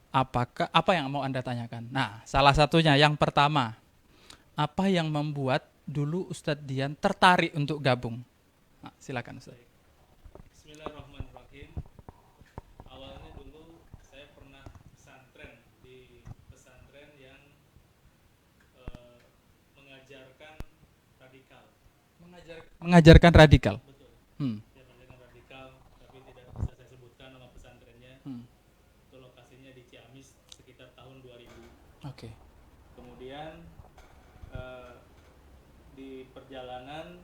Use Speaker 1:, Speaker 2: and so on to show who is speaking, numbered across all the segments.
Speaker 1: Apa yang mau Anda tanyakan? Nah, salah satunya yang pertama, apa yang membuat dulu Ustadz Dian tertarik untuk gabung? Nah, silakan Ustadz.
Speaker 2: Bismillahirrahmanirrahim. Awalnya dulu saya pernah pesantren di pesantren yang eh, mengajarkan radikal.
Speaker 1: Mengajarkan radikal.
Speaker 2: Betul.
Speaker 1: Hmm.
Speaker 2: Dia mengajarkan radikal, tapi tidak bisa saya sebutkan nama pesantrennya.
Speaker 1: Hmm.
Speaker 2: Itu lokasinya di Ciamis sekitar tahun 2000.
Speaker 1: Oke.
Speaker 2: Kemudian eh, di perjalanan,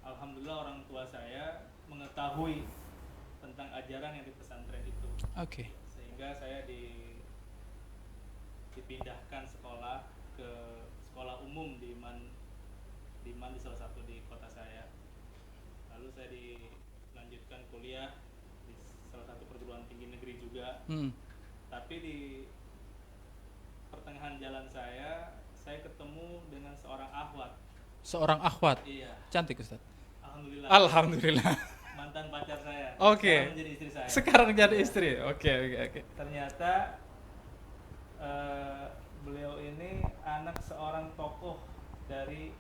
Speaker 2: alhamdulillah orang tua saya mengetahui tentang ajaran yang di pesantren itu,
Speaker 1: Oke.
Speaker 2: sehingga saya dipindahkan sekolah ke sekolah umum di salah satu di kota saya. Lalu saya dilanjutkan kuliah di salah satu perguruan tinggi negeri juga.
Speaker 1: Hmm.
Speaker 2: Tapi di pertengahan jalan saya ketemu dengan seorang akhwat.
Speaker 1: Seorang akhwat.
Speaker 2: Iya,
Speaker 1: Cantik Ustadz.
Speaker 2: alhamdulillah.
Speaker 1: Alhamdulillah.
Speaker 2: Mantan pacar saya.
Speaker 1: Oke.
Speaker 2: Sekarang menjadi istri saya.
Speaker 1: Sekarang jadi
Speaker 2: Iya.
Speaker 1: istri. Oke, oke, oke.
Speaker 2: Ternyata beliau ini anak seorang tokoh dari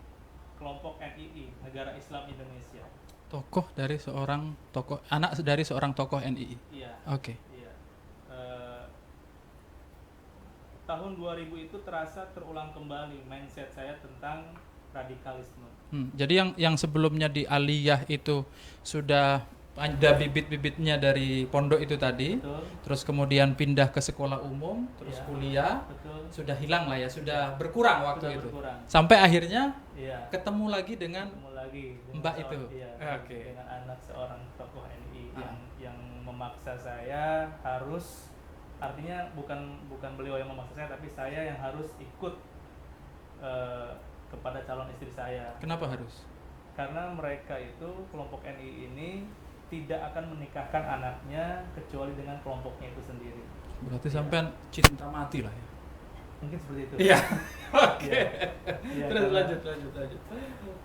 Speaker 2: kelompok NII, Negara Islam Indonesia.
Speaker 1: Anak dari seorang tokoh NII.
Speaker 2: Iya,
Speaker 1: Oke.
Speaker 2: iya. Eh, tahun 2000 itu terasa terulang kembali mindset saya tentang radikalisme.
Speaker 1: Jadi yang sebelumnya di aliyah itu sudah ada bibit-bibitnya dari pondok itu tadi,
Speaker 2: Betul.
Speaker 1: terus kemudian pindah ke sekolah umum, terus
Speaker 2: Iya,
Speaker 1: kuliah,
Speaker 2: betul.
Speaker 1: sudah hilang lah ya, sudah berkurang waktu
Speaker 2: Sudah
Speaker 1: itu.
Speaker 2: berkurang.
Speaker 1: Sampai akhirnya
Speaker 2: Iya.
Speaker 1: ketemu lagi dengan
Speaker 2: Ketemu lagi dengan
Speaker 1: Mbak itu.
Speaker 2: Iya,
Speaker 1: Oke.
Speaker 2: dengan anak seorang tokoh NII
Speaker 1: Ah.
Speaker 2: yang memaksa saya harus, artinya bukan beliau yang memaksa saya, tapi saya yang harus ikut kepada calon istri saya.
Speaker 1: Kenapa harus?
Speaker 2: Karena mereka itu, kelompok NII ini tidak akan menikahkan anaknya kecuali dengan kelompoknya itu sendiri.
Speaker 1: Berarti
Speaker 2: Iya.
Speaker 1: sampean cinta mati lah ya.
Speaker 2: Mungkin seperti itu.
Speaker 1: Iya. Oke.
Speaker 2: Iya. Iya,
Speaker 1: Terus
Speaker 2: karena-
Speaker 1: lanjut.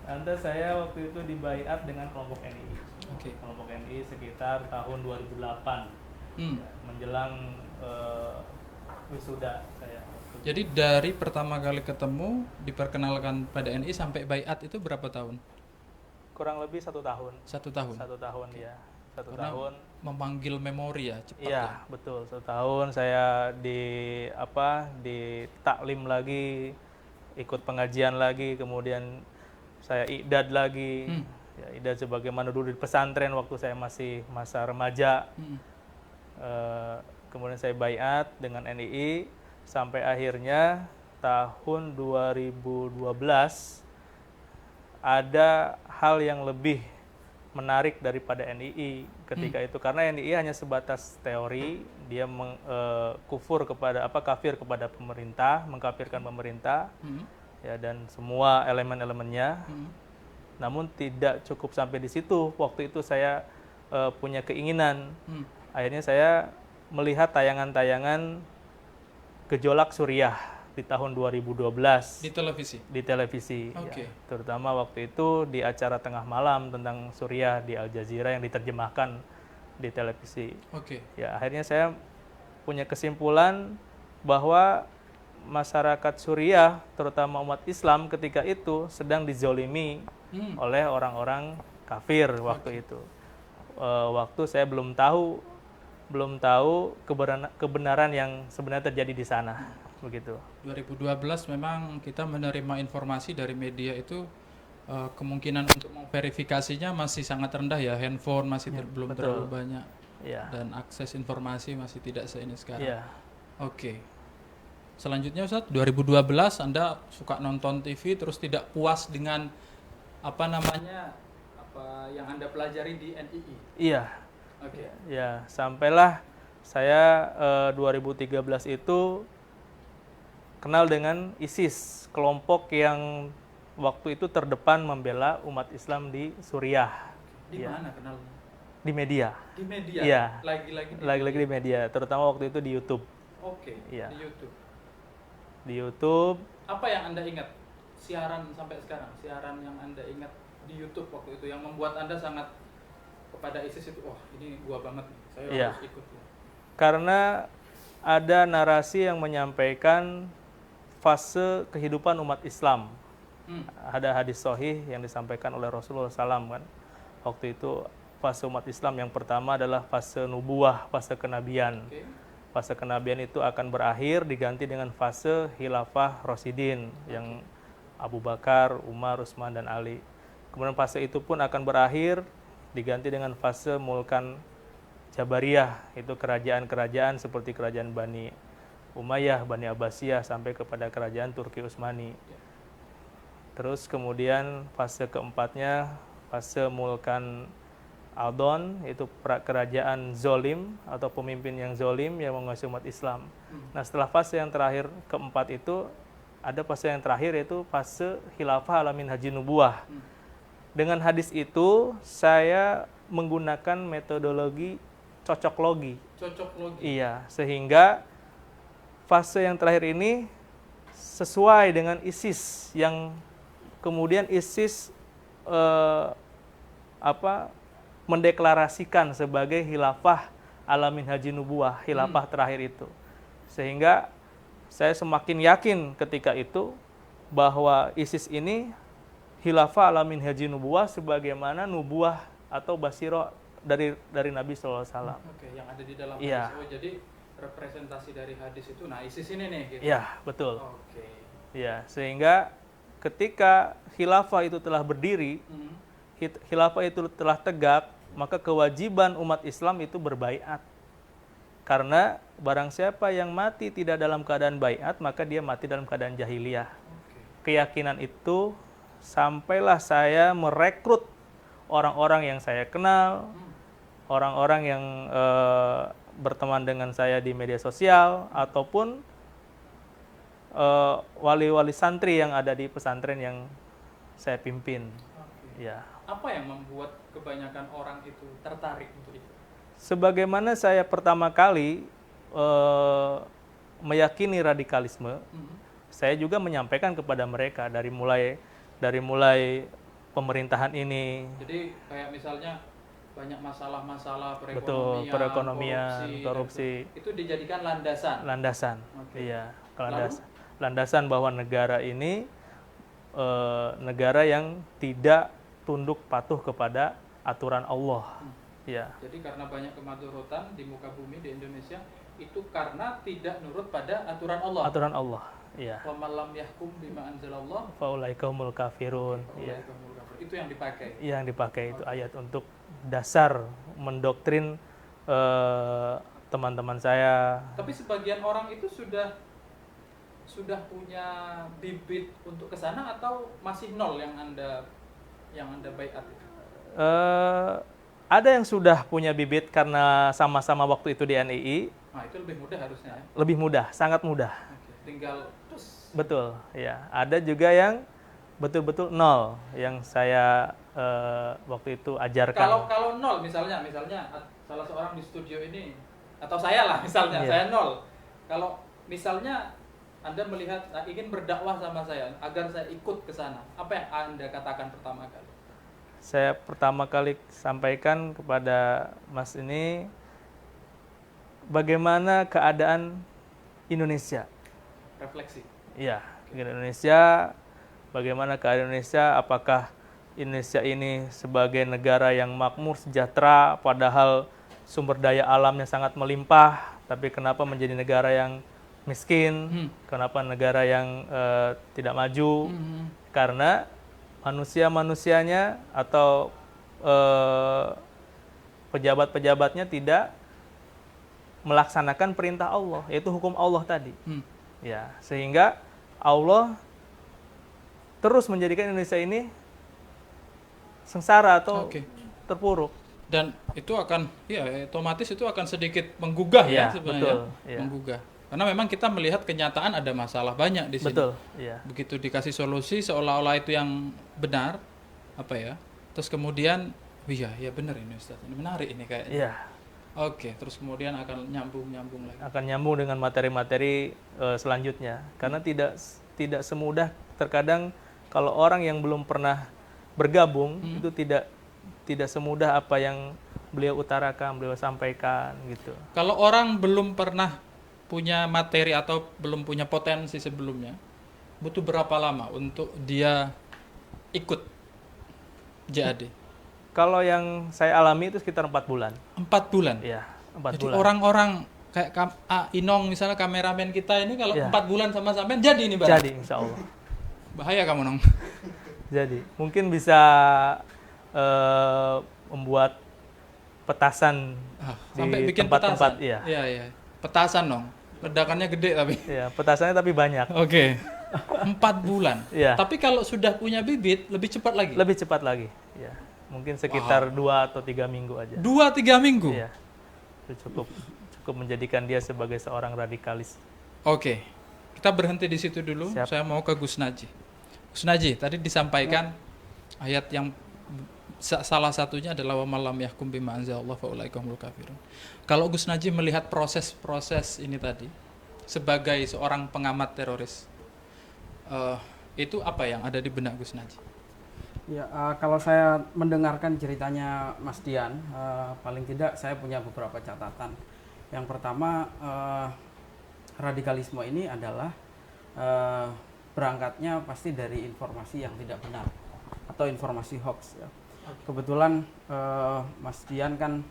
Speaker 2: Lantas saya waktu itu dibaiat dengan kelompok NII.
Speaker 1: Oke.
Speaker 2: Kelompok NII sekitar tahun 2008,
Speaker 1: Hmm.
Speaker 2: menjelang wisuda saya.
Speaker 1: Jadi dari pertama kali ketemu diperkenalkan pada NI sampai baiat itu berapa tahun?
Speaker 2: Kurang lebih 1 tahun.
Speaker 1: 1 tahun.
Speaker 2: 1 tahun ya. Satu
Speaker 1: Karena
Speaker 2: tahun.
Speaker 1: memanggil memori ya cepat
Speaker 2: Iya,
Speaker 1: ya.
Speaker 2: betul. 1 tahun saya di taklim lagi, ikut pengajian lagi, kemudian saya iqdad lagi.
Speaker 1: Hmm.
Speaker 2: Ya, iqdad sebagaimana dulu di pesantren waktu saya masih masa remaja.
Speaker 1: Hmm.
Speaker 2: Kemudian saya baiat dengan NII sampai akhirnya tahun 2012 ada hal yang lebih menarik daripada NII ketika itu, karena NII hanya sebatas teori, dia kafir kepada pemerintah, mengkafirkan pemerintah,
Speaker 1: Hmm.
Speaker 2: ya, dan semua elemen-elemennya.
Speaker 1: Hmm.
Speaker 2: Namun tidak cukup sampai di situ. Waktu itu saya punya keinginan.
Speaker 1: Hmm.
Speaker 2: Akhirnya saya melihat tayangan-tayangan gejolak Suriah di tahun 2012
Speaker 1: Di televisi.
Speaker 2: di televisi.
Speaker 1: Oke.
Speaker 2: Ya. Terutama waktu itu di acara tengah malam tentang Suriah di Al Jazeera yang diterjemahkan di televisi.
Speaker 1: Oke.
Speaker 2: Ya, akhirnya saya punya kesimpulan bahwa masyarakat Suriah, terutama umat Islam ketika itu sedang dizolimi
Speaker 1: Hmm.
Speaker 2: oleh orang-orang kafir waktu itu. Waktu saya belum tahu kebenaran yang sebenarnya terjadi di sana, begitu.
Speaker 1: 2012 memang kita menerima informasi dari media itu kemungkinan untuk memverifikasinya masih sangat rendah ya, handphone masih belum
Speaker 2: betul.
Speaker 1: terlalu banyak
Speaker 2: Ya.
Speaker 1: dan akses informasi masih tidak seini sekarang.
Speaker 2: Iya.
Speaker 1: Oke. Selanjutnya Ustadz, 2012 Anda suka nonton TV terus tidak puas dengan apa yang Anda pelajari di NII.
Speaker 2: Iya.
Speaker 1: Oke.
Speaker 2: Ya, sampailah saya 2013 itu kenal dengan ISIS, kelompok yang waktu itu terdepan membela umat Islam di Suriah.
Speaker 1: Di
Speaker 2: Ya.
Speaker 1: mana kenalnya?
Speaker 2: Di media.
Speaker 1: Di media.
Speaker 2: Iya.
Speaker 1: Lagi-lagi
Speaker 2: Di media, terutama waktu itu di YouTube.
Speaker 1: Oke.
Speaker 2: Iya.
Speaker 1: Di YouTube.
Speaker 2: Di YouTube,
Speaker 1: Apa yang Anda ingat? Siaran sampai sekarang, siaran yang Anda ingat di YouTube waktu itu yang membuat Anda sangat kepada ISIS itu, wah ini gua banget nih, saya
Speaker 2: Iya.
Speaker 1: harus ikut ya.
Speaker 2: karena ada narasi yang menyampaikan fase kehidupan umat Islam. Ada hadis sahih yang disampaikan oleh Rasulullah SAW kan. Waktu itu fase umat Islam yang pertama adalah fase nubuah, fase kenabian. Fase kenabian itu akan berakhir diganti dengan fase khilafah Rasyidin yang Abu Bakar, Umar, Utsman dan Ali. Kemudian fase itu pun akan berakhir diganti dengan fase mulkan Jabariyah, itu kerajaan-kerajaan seperti kerajaan Bani Umayyah, Bani Abbasiyah sampai kepada kerajaan Turki Utsmani. Terus kemudian fase keempatnya fase mulkan Adon, itu kerajaan zolim atau pemimpin yang zolim yang menguasai umat Islam. Nah setelah fase yang terakhir keempat itu ada fase yang terakhir yaitu fase khilafah alamin haji nubuah. Dengan hadis itu saya menggunakan metodologi cocok logi. Iya, sehingga fase yang terakhir ini sesuai dengan ISIS yang kemudian ISIS mendeklarasikan sebagai khilafah alamin haji nubuah, khilafah terakhir itu. Sehingga saya semakin yakin ketika itu bahwa ISIS ini khilafah alamin haji nubuah sebagaimana nubuah atau basiroh dari Nabi SAW.
Speaker 1: Oke, yang ada di dalam hadis. Oh, jadi representasi dari hadis itu, nah ISIS ini nih. Gitu.
Speaker 2: Iya, betul.
Speaker 1: Oke.
Speaker 2: Ya, sehingga ketika khilafah itu telah berdiri, khilafah itu telah tegak, maka kewajiban umat Islam itu berbaiat. Karena barang siapa yang mati tidak dalam keadaan baiat, maka dia mati dalam keadaan jahiliyah. Keyakinan itu sampailah saya merekrut orang-orang yang saya kenal, orang-orang yang berteman dengan saya di media sosial, ataupun wali-wali santri yang ada di pesantren yang saya pimpin. Ya.
Speaker 1: Apa yang membuat kebanyakan orang itu tertarik untuk itu?
Speaker 2: Sebagaimana saya pertama kali meyakini radikalisme, saya juga menyampaikan kepada mereka dari mulai pemerintahan ini.
Speaker 1: Jadi kayak misalnya banyak masalah-masalah perekonomian,
Speaker 2: betul, perekonomian, korupsi.
Speaker 1: Itu dijadikan landasan.
Speaker 2: Landasan, iya, landasan bahwa negara ini negara yang tidak tunduk patuh kepada aturan Allah. Ya.
Speaker 1: Jadi karena banyak kemadaratan di muka bumi di Indonesia itu karena tidak nurut pada aturan Allah.
Speaker 2: Aturan Allah, iya.
Speaker 1: Wa man lam yahkum bima anzalallah
Speaker 2: faulaika humul kafirun. Iya.
Speaker 1: Itu yang dipakai.
Speaker 2: Yang dipakai itu ayat untuk dasar mendoktrin teman-teman saya.
Speaker 1: Tapi sebagian orang itu sudah punya bibit untuk ke sana atau masih nol yang Anda baiat itu?
Speaker 2: Ada yang sudah punya bibit karena sama-sama waktu itu di NII.
Speaker 1: Nah, itu lebih mudah harusnya ya?
Speaker 2: Lebih mudah, sangat mudah.
Speaker 1: Tinggal terus.
Speaker 2: Betul, ya. Ada juga yang betul-betul nol yang saya waktu itu ajarkan.
Speaker 1: Kalau nol misalnya salah seorang di studio ini atau saya lah misalnya, saya nol. Kalau misalnya Anda melihat ingin berdakwah sama saya agar saya ikut ke sana, apa yang Anda katakan pertama kali?
Speaker 2: Saya pertama kali sampaikan kepada Mas ini bagaimana keadaan Indonesia.
Speaker 1: Refleksi.
Speaker 2: Iya, Indonesia, bagaimana keadaan Indonesia, apakah Indonesia ini sebagai negara yang makmur, sejahtera, padahal sumber daya alamnya sangat melimpah, tapi kenapa menjadi negara yang miskin, kenapa negara yang tidak maju, karena manusia-manusianya atau pejabat-pejabatnya tidak melaksanakan perintah Allah, yaitu hukum Allah tadi. Ya, sehingga Allah terus menjadikan Indonesia ini sengsara atau terpuruk.
Speaker 1: Dan itu akan, ya otomatis itu akan sedikit menggugah ya sebenarnya.
Speaker 2: Betul, ya.
Speaker 1: Menggugah. Karena memang kita melihat kenyataan ada masalah banyak di sini.
Speaker 2: Betul, ya.
Speaker 1: Begitu dikasih solusi seolah-olah itu yang benar, apa ya? Terus kemudian, iya benar ini Ustaz, ini menarik ini kayaknya.
Speaker 2: Iya.
Speaker 1: Oke, terus kemudian akan nyambung lagi.
Speaker 2: Akan nyambung dengan materi-materi selanjutnya. Karena tidak semudah terkadang kalau orang yang belum pernah bergabung itu tidak semudah apa yang beliau utarakan, beliau sampaikan gitu.
Speaker 1: Kalau orang belum pernah punya materi atau belum punya potensi sebelumnya, butuh berapa lama untuk dia ikut JAD?
Speaker 2: Kalau yang saya alami itu sekitar 4 bulan.
Speaker 1: 4 bulan?
Speaker 2: Iya, 4
Speaker 1: Jadi
Speaker 2: bulan.
Speaker 1: orang-orang kayak Inong misalnya, kameramen kita ini kalau
Speaker 2: Iya.
Speaker 1: 4 bulan sama sampean jadi ini Bang?
Speaker 2: Jadi, insya Allah.
Speaker 1: Bahaya kamu Nong.
Speaker 2: Jadi, mungkin bisa membuat petasan
Speaker 1: Sampai
Speaker 2: di
Speaker 1: bikin
Speaker 2: tempat-tempat.
Speaker 1: petasan?
Speaker 2: Iya.
Speaker 1: Iya, iya. Petasan Nong. Ledakannya gede tapi.
Speaker 2: Iya, petasannya tapi banyak.
Speaker 1: Oke. 4 bulan.
Speaker 2: Iya.
Speaker 1: Tapi kalau sudah punya bibit lebih cepat lagi.
Speaker 2: Lebih cepat lagi. Iya. Mungkin sekitar 2 atau 3 minggu aja.
Speaker 1: 2-3 minggu.
Speaker 2: Iya. Itu cukup menjadikan dia sebagai seorang radikalis.
Speaker 1: Oke. Kita berhenti di situ dulu.
Speaker 2: Siap.
Speaker 1: Saya mau ke Gus Naji. Gus Naji, tadi disampaikan ayat yang salah satunya adalah wa malam yahkum bima anzalallahu fa ulaika humul kafirun. Kalau Gus Naji melihat proses-proses ini tadi sebagai seorang pengamat teroris, itu apa yang ada di benak Gus Naji?
Speaker 3: Ya, kalau saya mendengarkan ceritanya Mas Dian, paling tidak saya punya beberapa catatan. Yang pertama, radikalisme ini adalah berangkatnya pasti dari informasi yang tidak benar atau informasi hoax. Ya. Kebetulan Mas Dian kan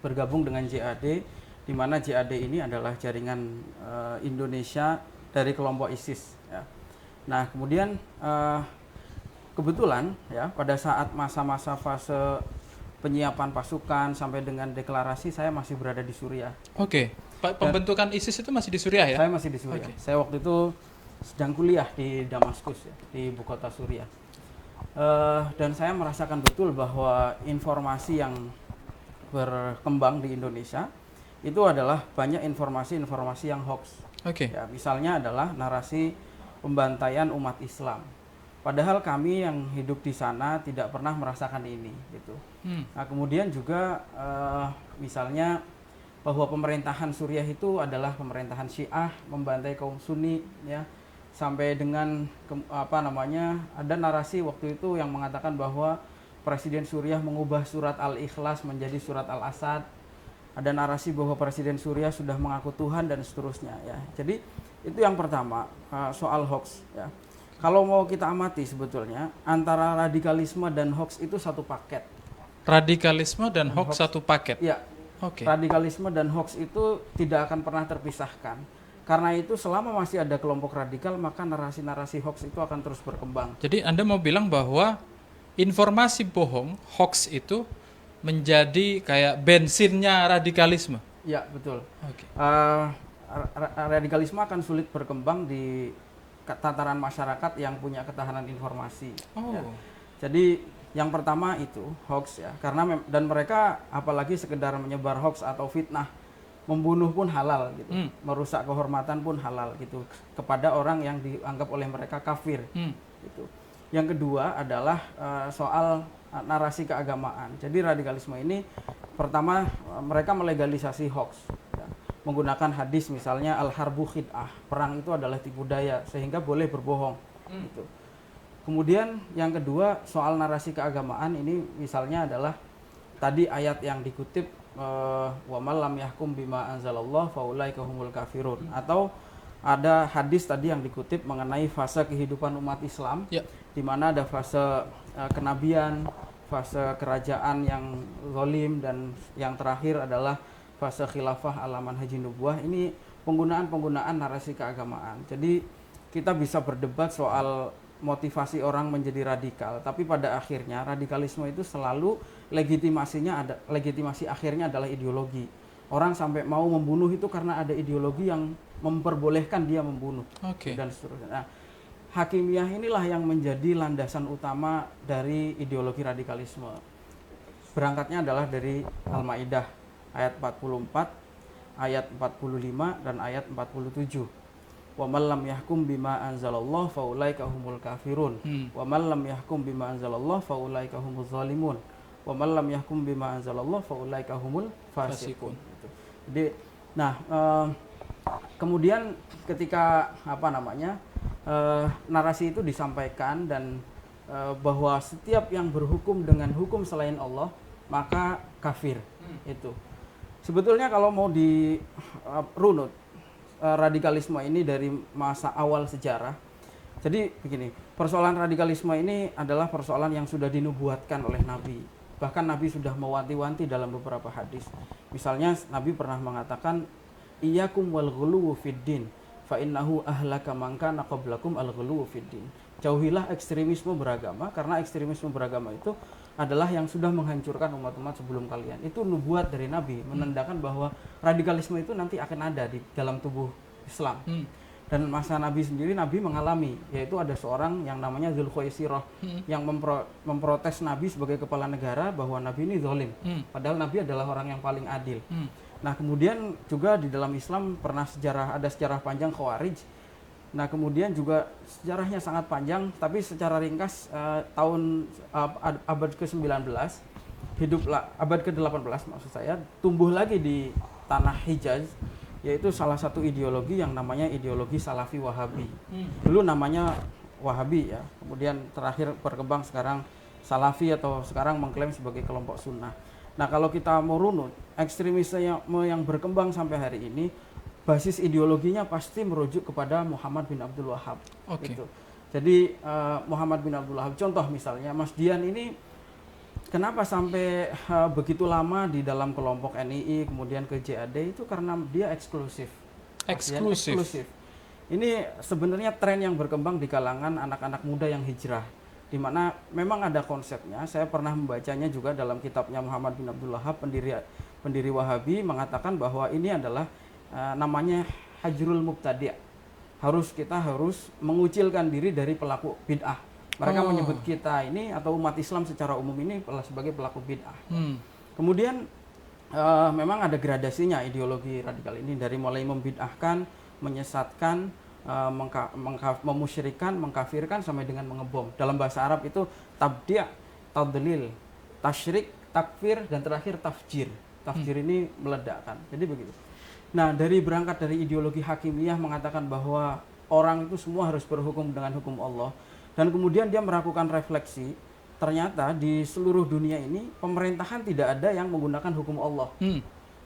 Speaker 3: bergabung dengan JAD, di mana JAD ini adalah jaringan Indonesia dari kelompok ISIS. Ya. Nah, kemudian kebetulan ya pada saat masa-masa fase penyiapan pasukan sampai dengan deklarasi saya masih berada di Suriah.
Speaker 1: Oke. Pembentukan ISIS itu masih di Suriah ya?
Speaker 3: Saya masih di Suriah.
Speaker 1: Oke.
Speaker 3: Saya waktu itu sedang kuliah di Damaskus ya, di ibu kota Suriah. Dan saya merasakan betul bahwa informasi yang berkembang di Indonesia itu adalah banyak informasi-informasi yang hoax.
Speaker 1: Oke.
Speaker 3: Ya, misalnya adalah narasi pembantaian umat Islam. Padahal kami yang hidup di sana tidak pernah merasakan ini, gitu. Nah, kemudian juga misalnya bahwa pemerintahan Suriah itu adalah pemerintahan Syiah, membantai kaum Sunni, ya. Sampai dengan ada narasi waktu itu yang mengatakan bahwa Presiden Suriah mengubah surat Al-Ikhlas menjadi surat Al-Asad. Ada narasi bahwa Presiden Suriah sudah mengaku Tuhan dan seterusnya, ya. Jadi itu yang pertama, soal hoax, ya. Kalau mau kita amati sebetulnya antara radikalisme dan hoax itu satu paket.
Speaker 1: Radikalisme dan hoax satu paket.
Speaker 3: Ya.
Speaker 1: Oke.
Speaker 3: Radikalisme dan hoax itu tidak akan pernah terpisahkan. Karena itu selama masih ada kelompok radikal, maka narasi-narasi hoax itu akan terus berkembang.
Speaker 1: Jadi Anda mau bilang bahwa informasi bohong, hoax itu menjadi kayak bensinnya radikalisme?
Speaker 3: Ya, betul.
Speaker 1: Oke.
Speaker 3: Radikalisme akan sulit berkembang di tataran masyarakat yang punya ketahanan informasi.
Speaker 1: Oh.
Speaker 3: Ya. Jadi yang pertama itu hoax, ya, karena dan mereka apalagi sekedar menyebar hoax atau fitnah, membunuh pun halal gitu, merusak kehormatan pun halal gitu kepada orang yang dianggap oleh mereka kafir. Gitu. Yang kedua adalah soal narasi keagamaan. Jadi radikalisme ini pertama mereka melegalisasi hoax, ya, menggunakan hadis misalnya al-harbu khid'ah, perang itu adalah tipu daya sehingga boleh berbohong. Gitu. Kemudian yang kedua soal narasi keagamaan ini misalnya adalah tadi ayat yang dikutip wa malam yahkum bima anzalallah faulaika humul kafirun, atau ada hadis tadi yang dikutip mengenai fase kehidupan umat Islam,
Speaker 1: Ya.
Speaker 3: di mana ada fase kenabian, fase kerajaan yang zalim, dan yang terakhir adalah fase khilafah alaman haji nubuah. Ini penggunaan narasi keagamaan. Jadi kita bisa berdebat soal motivasi orang menjadi radikal, tapi pada akhirnya radikalisme itu selalu legitimasi akhirnya adalah ideologi. Orang sampai mau membunuh itu karena ada ideologi yang memperbolehkan dia membunuh.
Speaker 1: Oke.
Speaker 3: Dan seterusnya. Nah, hakimiyah inilah yang menjadi landasan utama dari ideologi radikalisme. Berangkatnya adalah dari Al-Maidah ayat 44, ayat 45 dan ayat 47. Wa man lam yahkum bima anzalallah faulaika humul kafirun. Wa man lam yahkum bima anzalallah faulaika humuz zalimun. Wa man lam yahkum bima anzalallah faulaika humul fasiqun. Gitu. Jadi kemudian ketika narasi itu disampaikan dan bahwa setiap yang berhukum dengan hukum selain Allah maka kafir. Itu sebetulnya kalau mau dirunut radikalisme ini dari masa awal sejarah. Jadi begini, persoalan radikalisme ini adalah persoalan yang sudah dinubuatkan oleh Nabi. Bahkan Nabi sudah mewanti-wanti dalam beberapa hadis. Misalnya Nabi pernah mengatakan, iyyakum wal ghuluwu fiddin fa innahu ahlaka man kana qablakum al ghuluwu fiddin. Jauhilah ekstremisme beragama, karena ekstremisme beragama itu adalah yang sudah menghancurkan umat-umat sebelum kalian. Itu nubuat dari Nabi, menandakan bahwa radikalisme itu nanti akan ada di dalam tubuh Islam. Dan masa Nabi sendiri, Nabi mengalami, yaitu ada seorang yang namanya Dzulkhuwaisirah yang memprotes Nabi sebagai kepala negara bahwa Nabi ini zalim. Padahal Nabi adalah orang yang paling adil. Nah, kemudian juga di dalam Islam pernah ada sejarah panjang Khawarij. Nah, kemudian juga sejarahnya sangat panjang, tapi secara ringkas abad ke-19 hiduplah abad ke-18 maksud saya, tumbuh lagi di tanah Hijaz, yaitu salah satu ideologi yang namanya ideologi Salafi Wahabi. Dulu namanya Wahabi ya, kemudian terakhir berkembang sekarang Salafi atau sekarang mengklaim sebagai kelompok sunnah. Nah, kalau kita mau runut, ekstremisme yang berkembang sampai hari ini, basis ideologinya pasti merujuk kepada Muhammad bin Abdul Wahab. Gitu. Jadi Muhammad bin Abdul Wahab, contoh misalnya Mas Dian ini kenapa sampai begitu lama di dalam kelompok NII, kemudian ke JAD, itu karena dia eksklusif. Eksklusif. Ini sebenarnya tren yang berkembang di kalangan anak-anak muda yang hijrah, di mana memang ada konsepnya. Saya pernah membacanya juga dalam kitabnya Muhammad bin Abdul Wahab, pendiri Wahabi, mengatakan bahwa ini adalah namanya hajrul mubtadi'. Kita harus mengucilkan diri dari pelaku bid'ah. Mereka menyebut kita ini atau umat Islam secara umum ini sebagai pelaku bid'ah. Kemudian memang ada gradasinya ideologi radikal ini, dari mulai membid'ahkan, menyesatkan, memusyrikan, mengkafirkan, sampai dengan mengebom. Dalam bahasa Arab itu tabdi', tadlil, tasyrik, takfir, dan terakhir tafjir. Tafjir ini meledakkan. Jadi begitu. Nah, berangkat dari ideologi hakimiyah mengatakan bahwa orang itu semua harus berhukum dengan hukum Allah. Dan kemudian dia melakukan refleksi, ternyata di seluruh dunia ini pemerintahan tidak ada yang menggunakan hukum Allah.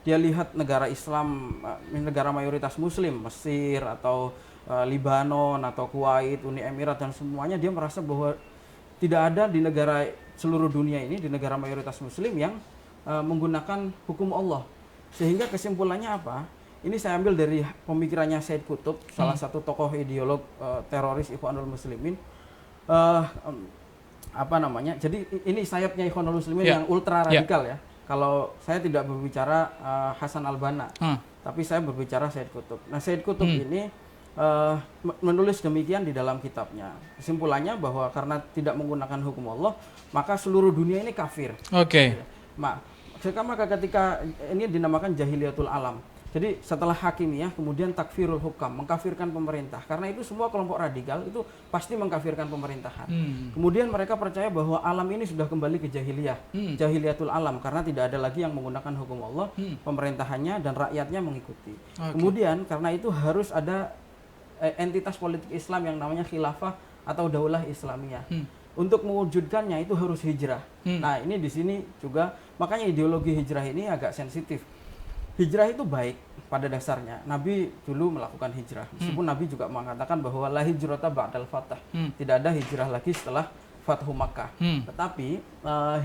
Speaker 3: Dia lihat negara Islam, negara mayoritas Muslim, Mesir atau Libanon atau Kuwait, Uni Emirat, dan semuanya, dia merasa bahwa tidak ada di negara seluruh dunia ini, di negara mayoritas Muslim yang menggunakan hukum Allah. Sehingga kesimpulannya apa? Ini saya ambil dari pemikirannya Said Qutb, salah satu tokoh ideolog teroris Ikhwanul Muslimin. Jadi ini sayapnya Ikhwanul Muslimin yang ultra radikal ya. Kalau saya tidak berbicara Hasan al-Banna, tapi saya berbicara Said Qutb. Nah, Said Qutb ini menulis demikian di dalam kitabnya. Kesimpulannya bahwa karena tidak menggunakan hukum Allah, maka seluruh dunia ini kafir. Maka ketika ini dinamakan jahiliyatul alam. Jadi setelah hakimiyah, kemudian takfirul hukam, mengkafirkan pemerintah. Karena itu semua kelompok radikal itu pasti mengkafirkan pemerintahan. Kemudian mereka percaya bahwa alam ini sudah kembali ke jahiliyah, jahiliyatul alam, karena tidak ada lagi yang menggunakan hukum Allah, pemerintahannya dan rakyatnya mengikuti. Kemudian karena itu harus ada entitas politik Islam yang namanya khilafah atau daulah Islamiyah. Untuk mewujudkannya itu harus hijrah. Nah, ini di sini juga makanya ideologi hijrah ini agak sensitif. Hijrah itu baik pada dasarnya. Nabi dulu melakukan hijrah. Meskipun Nabi juga mengatakan bahwa la hijrata ba'dal fath. Tidak ada hijrah lagi setelah Fathu Makkah. Tetapi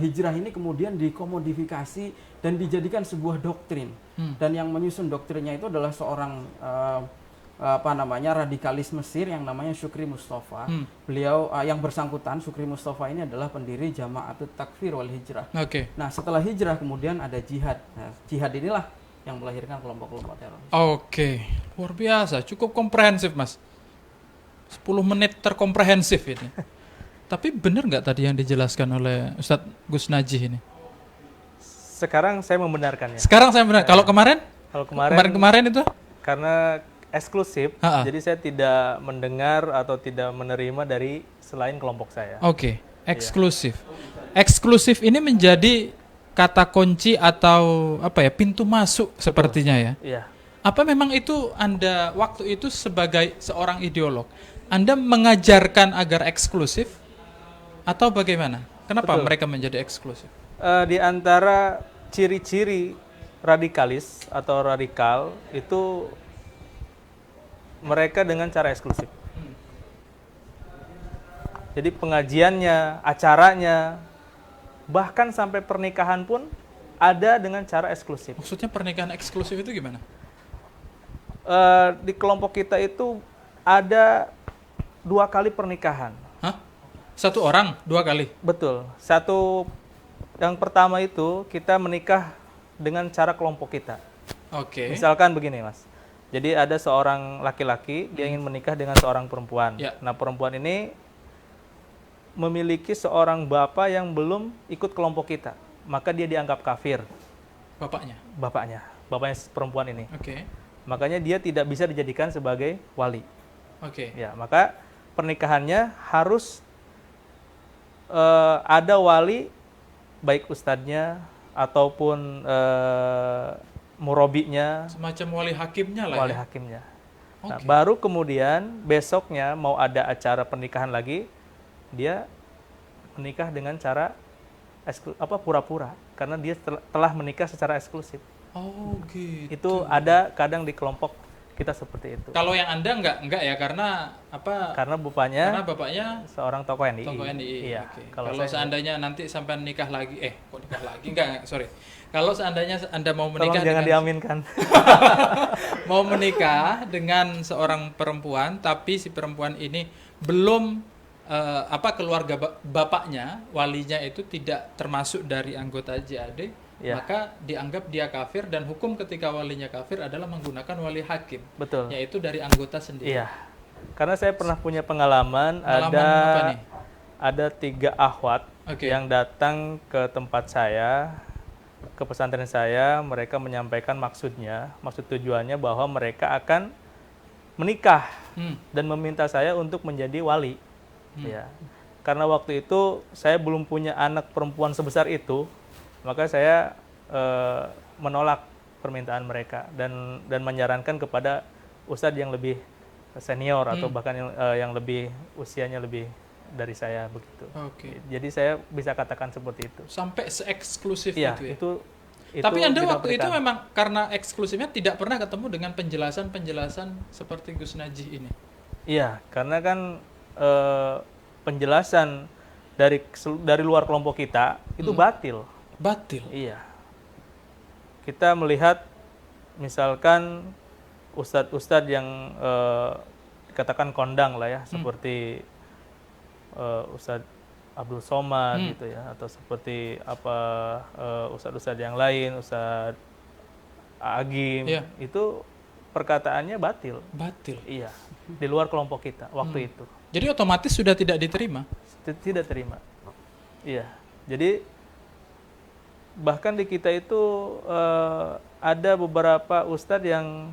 Speaker 3: hijrah ini kemudian dikomodifikasi dan dijadikan sebuah doktrin. Dan yang menyusun doktrinnya itu adalah seorang radikalis Mesir yang namanya Syukri Mustafa. Beliau yang bersangkutan, Syukri Mustafa ini adalah pendiri Jama'atut Takfir wal Hijrah. Nah, setelah hijrah kemudian ada jihad. Nah, jihad inilah yang melahirkan kelompok-kelompok teror.
Speaker 1: Luar biasa, cukup komprehensif, Mas. 10 menit terkomprehensif ini. Tapi benar nggak tadi yang dijelaskan oleh Ustadz Gus Najih ini?
Speaker 2: Sekarang saya membenarkannya.
Speaker 1: Kalau kemarin?
Speaker 2: Kalau kemarin
Speaker 1: itu?
Speaker 2: Karena eksklusif, jadi saya tidak mendengar atau tidak menerima dari selain kelompok saya.
Speaker 1: Eksklusif. Eksklusif ini menjadi kata kunci atau pintu masuk sepertinya ya.
Speaker 2: Iya.
Speaker 1: Apa memang itu Anda waktu itu sebagai seorang ideolog, Anda mengajarkan agar eksklusif atau bagaimana? Kenapa mereka menjadi eksklusif?
Speaker 2: Di antara ciri-ciri radikalis atau radikal itu mereka dengan cara eksklusif. Jadi pengajiannya, acaranya, bahkan sampai pernikahan pun ada dengan cara eksklusif.
Speaker 1: Maksudnya pernikahan eksklusif itu gimana?
Speaker 2: Di kelompok kita itu ada 2 kali pernikahan.
Speaker 1: Hah? 1 orang 2 kali?
Speaker 2: Betul. Yang pertama itu kita menikah dengan cara kelompok kita.
Speaker 1: Oke.
Speaker 2: Misalkan begini, Mas. Jadi ada seorang laki-laki, dia ingin menikah dengan seorang perempuan.
Speaker 1: Ya.
Speaker 2: Nah, perempuan ini memiliki seorang bapak yang belum ikut kelompok kita. Maka dia dianggap kafir.
Speaker 1: Bapaknya?
Speaker 2: Bapaknya perempuan ini.
Speaker 1: Oke.
Speaker 2: Makanya dia tidak bisa dijadikan sebagai wali.
Speaker 1: Oke.
Speaker 2: Ya, maka pernikahannya harus ada wali, baik ustadznya ataupun murobinya,
Speaker 1: Semacam wali hakimnya lah
Speaker 2: wali
Speaker 1: ya?
Speaker 2: hakimnya. Nah,
Speaker 1: Oke.
Speaker 2: baru kemudian besoknya mau ada acara pernikahan lagi, dia menikah dengan cara pura-pura, karena dia telah menikah secara eksklusif.
Speaker 1: Oh gitu.
Speaker 2: Itu ada kadang di kelompok kita seperti itu.
Speaker 1: Kalau yang Anda enggak ya, karena apa?
Speaker 2: Karena
Speaker 1: Karena bapaknya
Speaker 2: seorang tokoh NII.
Speaker 1: tokoh NII.
Speaker 2: Iya.
Speaker 1: Oke.
Speaker 2: Kalau
Speaker 1: Kalau
Speaker 2: saya
Speaker 1: seandainya nanti sampai nikah lagi, kok nikah lagi? Enggak, sorry. Kalau seandainya Anda mau
Speaker 2: tolong
Speaker 1: menikah
Speaker 2: jangan diaminkan.
Speaker 1: mau menikah dengan seorang perempuan, tapi si perempuan ini belum keluarga bapaknya, walinya itu tidak termasuk dari anggota JAD,
Speaker 2: Ya.
Speaker 1: maka dianggap dia kafir, dan hukum ketika walinya kafir adalah menggunakan wali hakim,
Speaker 2: Betul.
Speaker 1: yaitu dari anggota sendiri.
Speaker 2: Iya. Karena saya pernah punya pengalaman,
Speaker 1: Pengalaman apa nih?
Speaker 2: ada 3 akhwat
Speaker 1: Oke.
Speaker 2: yang datang ke tempat saya, ke pesantren saya. Mereka menyampaikan maksud tujuannya bahwa mereka akan menikah dan meminta saya untuk menjadi wali. Ya. Karena waktu itu saya belum punya anak perempuan sebesar itu, maka saya menolak permintaan mereka dan menyarankan kepada ustadz yang lebih senior atau bahkan yang lebih usianya lebih dari saya begitu.
Speaker 1: Oke.
Speaker 2: Jadi saya bisa katakan seperti itu.
Speaker 1: Sampai se-eksklusif
Speaker 2: Iya,
Speaker 1: itu ya.
Speaker 2: itu
Speaker 1: Tapi Anda waktu itu
Speaker 2: didapatkan.
Speaker 1: memang karena eksklusifnya tidak pernah ketemu dengan penjelasan-penjelasan seperti Gus Najih ini.
Speaker 2: Iya, karena kan penjelasan dari luar kelompok kita itu batil.
Speaker 1: Batil.
Speaker 2: Iya. Kita melihat misalkan ustadz-ustadz yang dikatakan kondang lah ya, seperti Ustadz Abdul Somad gitu ya, atau seperti ustadz-ustadz yang lain, Ustadz Agim,
Speaker 1: Iya.
Speaker 2: itu perkataannya batil.
Speaker 1: Batil.
Speaker 2: Iya, di luar kelompok kita waktu itu.
Speaker 1: Jadi otomatis sudah tidak diterima.
Speaker 2: Tidak terima. Iya. Jadi bahkan di kita itu ada beberapa ustadz yang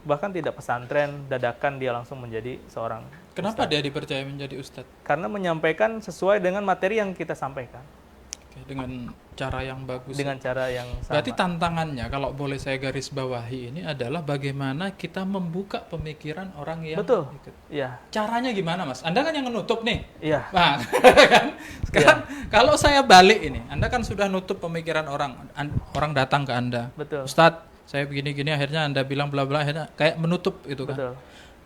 Speaker 2: bahkan tidak pesantren, dadakan dia langsung menjadi seorang
Speaker 1: Kenapa
Speaker 2: ustadz.
Speaker 1: dia dipercaya menjadi ustadz?
Speaker 2: Karena menyampaikan sesuai dengan materi yang kita sampaikan,
Speaker 1: Oke, dengan cara yang bagus.
Speaker 2: dengan cara yang sama.
Speaker 1: Berarti tantangannya, kalau boleh saya garis bawahi ini, adalah bagaimana kita membuka pemikiran orang yang
Speaker 2: Betul.
Speaker 1: ikut.
Speaker 2: Iya,
Speaker 1: Caranya gimana, Mas? Anda kan yang menutup nih.
Speaker 2: iya,
Speaker 1: Nah, kan? Sekarang kalau saya balik ini, Anda kan sudah nutup pemikiran orang. Orang datang ke Anda.
Speaker 2: betul,
Speaker 1: Ustadz, saya begini-gini, akhirnya Anda bilang bla bla, akhirnya kayak menutup itu kan.
Speaker 2: betul.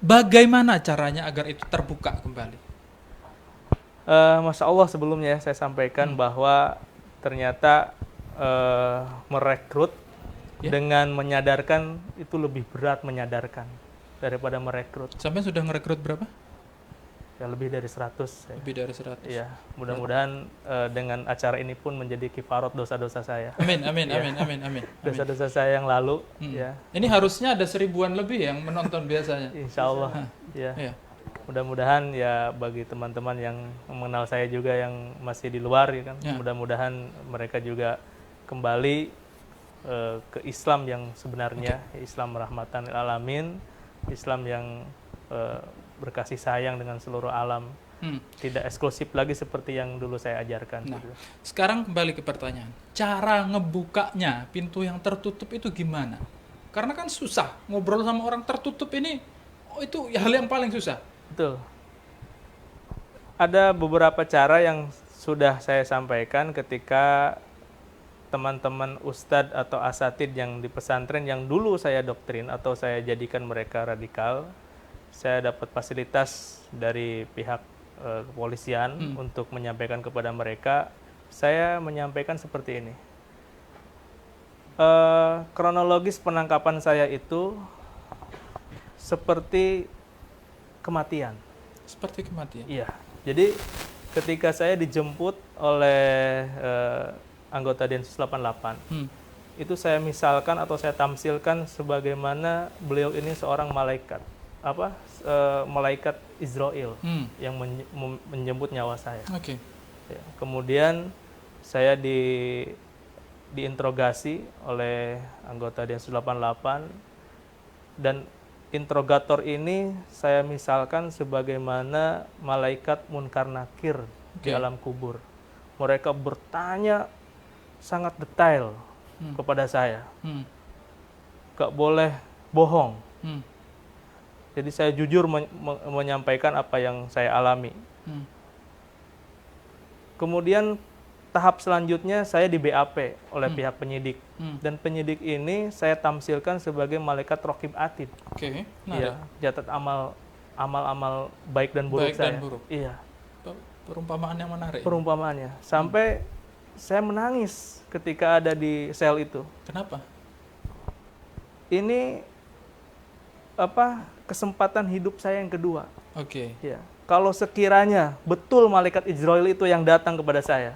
Speaker 1: Bagaimana caranya agar itu terbuka kembali?
Speaker 2: Masya Allah, sebelumnya saya sampaikan bahwa ternyata merekrut dengan menyadarkan itu lebih berat menyadarkan daripada merekrut.
Speaker 1: Sampai sudah ngerekrut berapa?
Speaker 2: Ya lebih dari 100.
Speaker 1: Lebih dari 100.
Speaker 2: Ya, mudah-mudahan dengan acara ini pun menjadi kifarat dosa-dosa saya.
Speaker 1: Amin, amin, amin, amin, amin.
Speaker 2: Dosa-dosa saya yang lalu, ya.
Speaker 1: Ini harusnya ada 1000-an lebih yang menonton biasanya.
Speaker 2: Insya Allah, ya.
Speaker 1: Iya.
Speaker 2: Mudah-mudahan ya bagi teman-teman yang mengenal saya juga yang masih di luar, ya kan.
Speaker 1: Ya.
Speaker 2: Mudah-mudahan mereka juga kembali ke Islam yang sebenarnya, Islam rahmatan lil alamin, Islam yang berkasih sayang dengan seluruh alam, tidak eksklusif lagi seperti yang dulu saya ajarkan.
Speaker 1: Nah,
Speaker 2: gitu.
Speaker 1: sekarang kembali ke pertanyaan. Cara ngebukanya pintu yang tertutup itu gimana? Karena kan susah ngobrol sama orang tertutup ini, itu hal yang paling susah.
Speaker 2: Betul. Ada beberapa cara yang sudah saya sampaikan ketika teman-teman ustadz atau asatid yang di pesantren yang dulu saya doktrin atau saya jadikan mereka radikal, saya dapat fasilitas dari pihak kepolisian untuk menyampaikan kepada mereka. Saya menyampaikan seperti ini. Kronologis penangkapan saya itu seperti kematian.
Speaker 1: Seperti kematian.
Speaker 2: Iya. Jadi ketika saya dijemput oleh anggota Densus 88, itu saya misalkan atau saya tamsilkan sebagaimana beliau ini seorang malaikat, malaikat Israel yang menjemput nyawa saya.
Speaker 1: Oke.
Speaker 2: Ya, kemudian saya diinterogasi oleh anggota Densus 88 dan interrogator ini saya misalkan sebagaimana malaikat Munkar Nakir di alam kubur. Mereka bertanya sangat detail kepada saya. Gak boleh bohong. Jadi saya jujur menyampaikan apa yang saya alami. Kemudian tahap selanjutnya saya di BAP oleh pihak penyidik. Dan penyidik ini saya tamsilkan sebagai malaikat Raqib Atid.
Speaker 1: Oke.
Speaker 2: Iya, catat amal-amal baik dan buruk
Speaker 1: Baik
Speaker 2: saya.
Speaker 1: dan buruk.
Speaker 2: Iya.
Speaker 1: Perumpamaan yang menarik.
Speaker 2: Perumpamaannya. Sampai saya menangis ketika ada di sel itu.
Speaker 1: Kenapa?
Speaker 2: Ini kesempatan hidup saya yang kedua.
Speaker 1: Oke.
Speaker 2: Ya. Kalau sekiranya betul malaikat Israel itu yang datang kepada saya,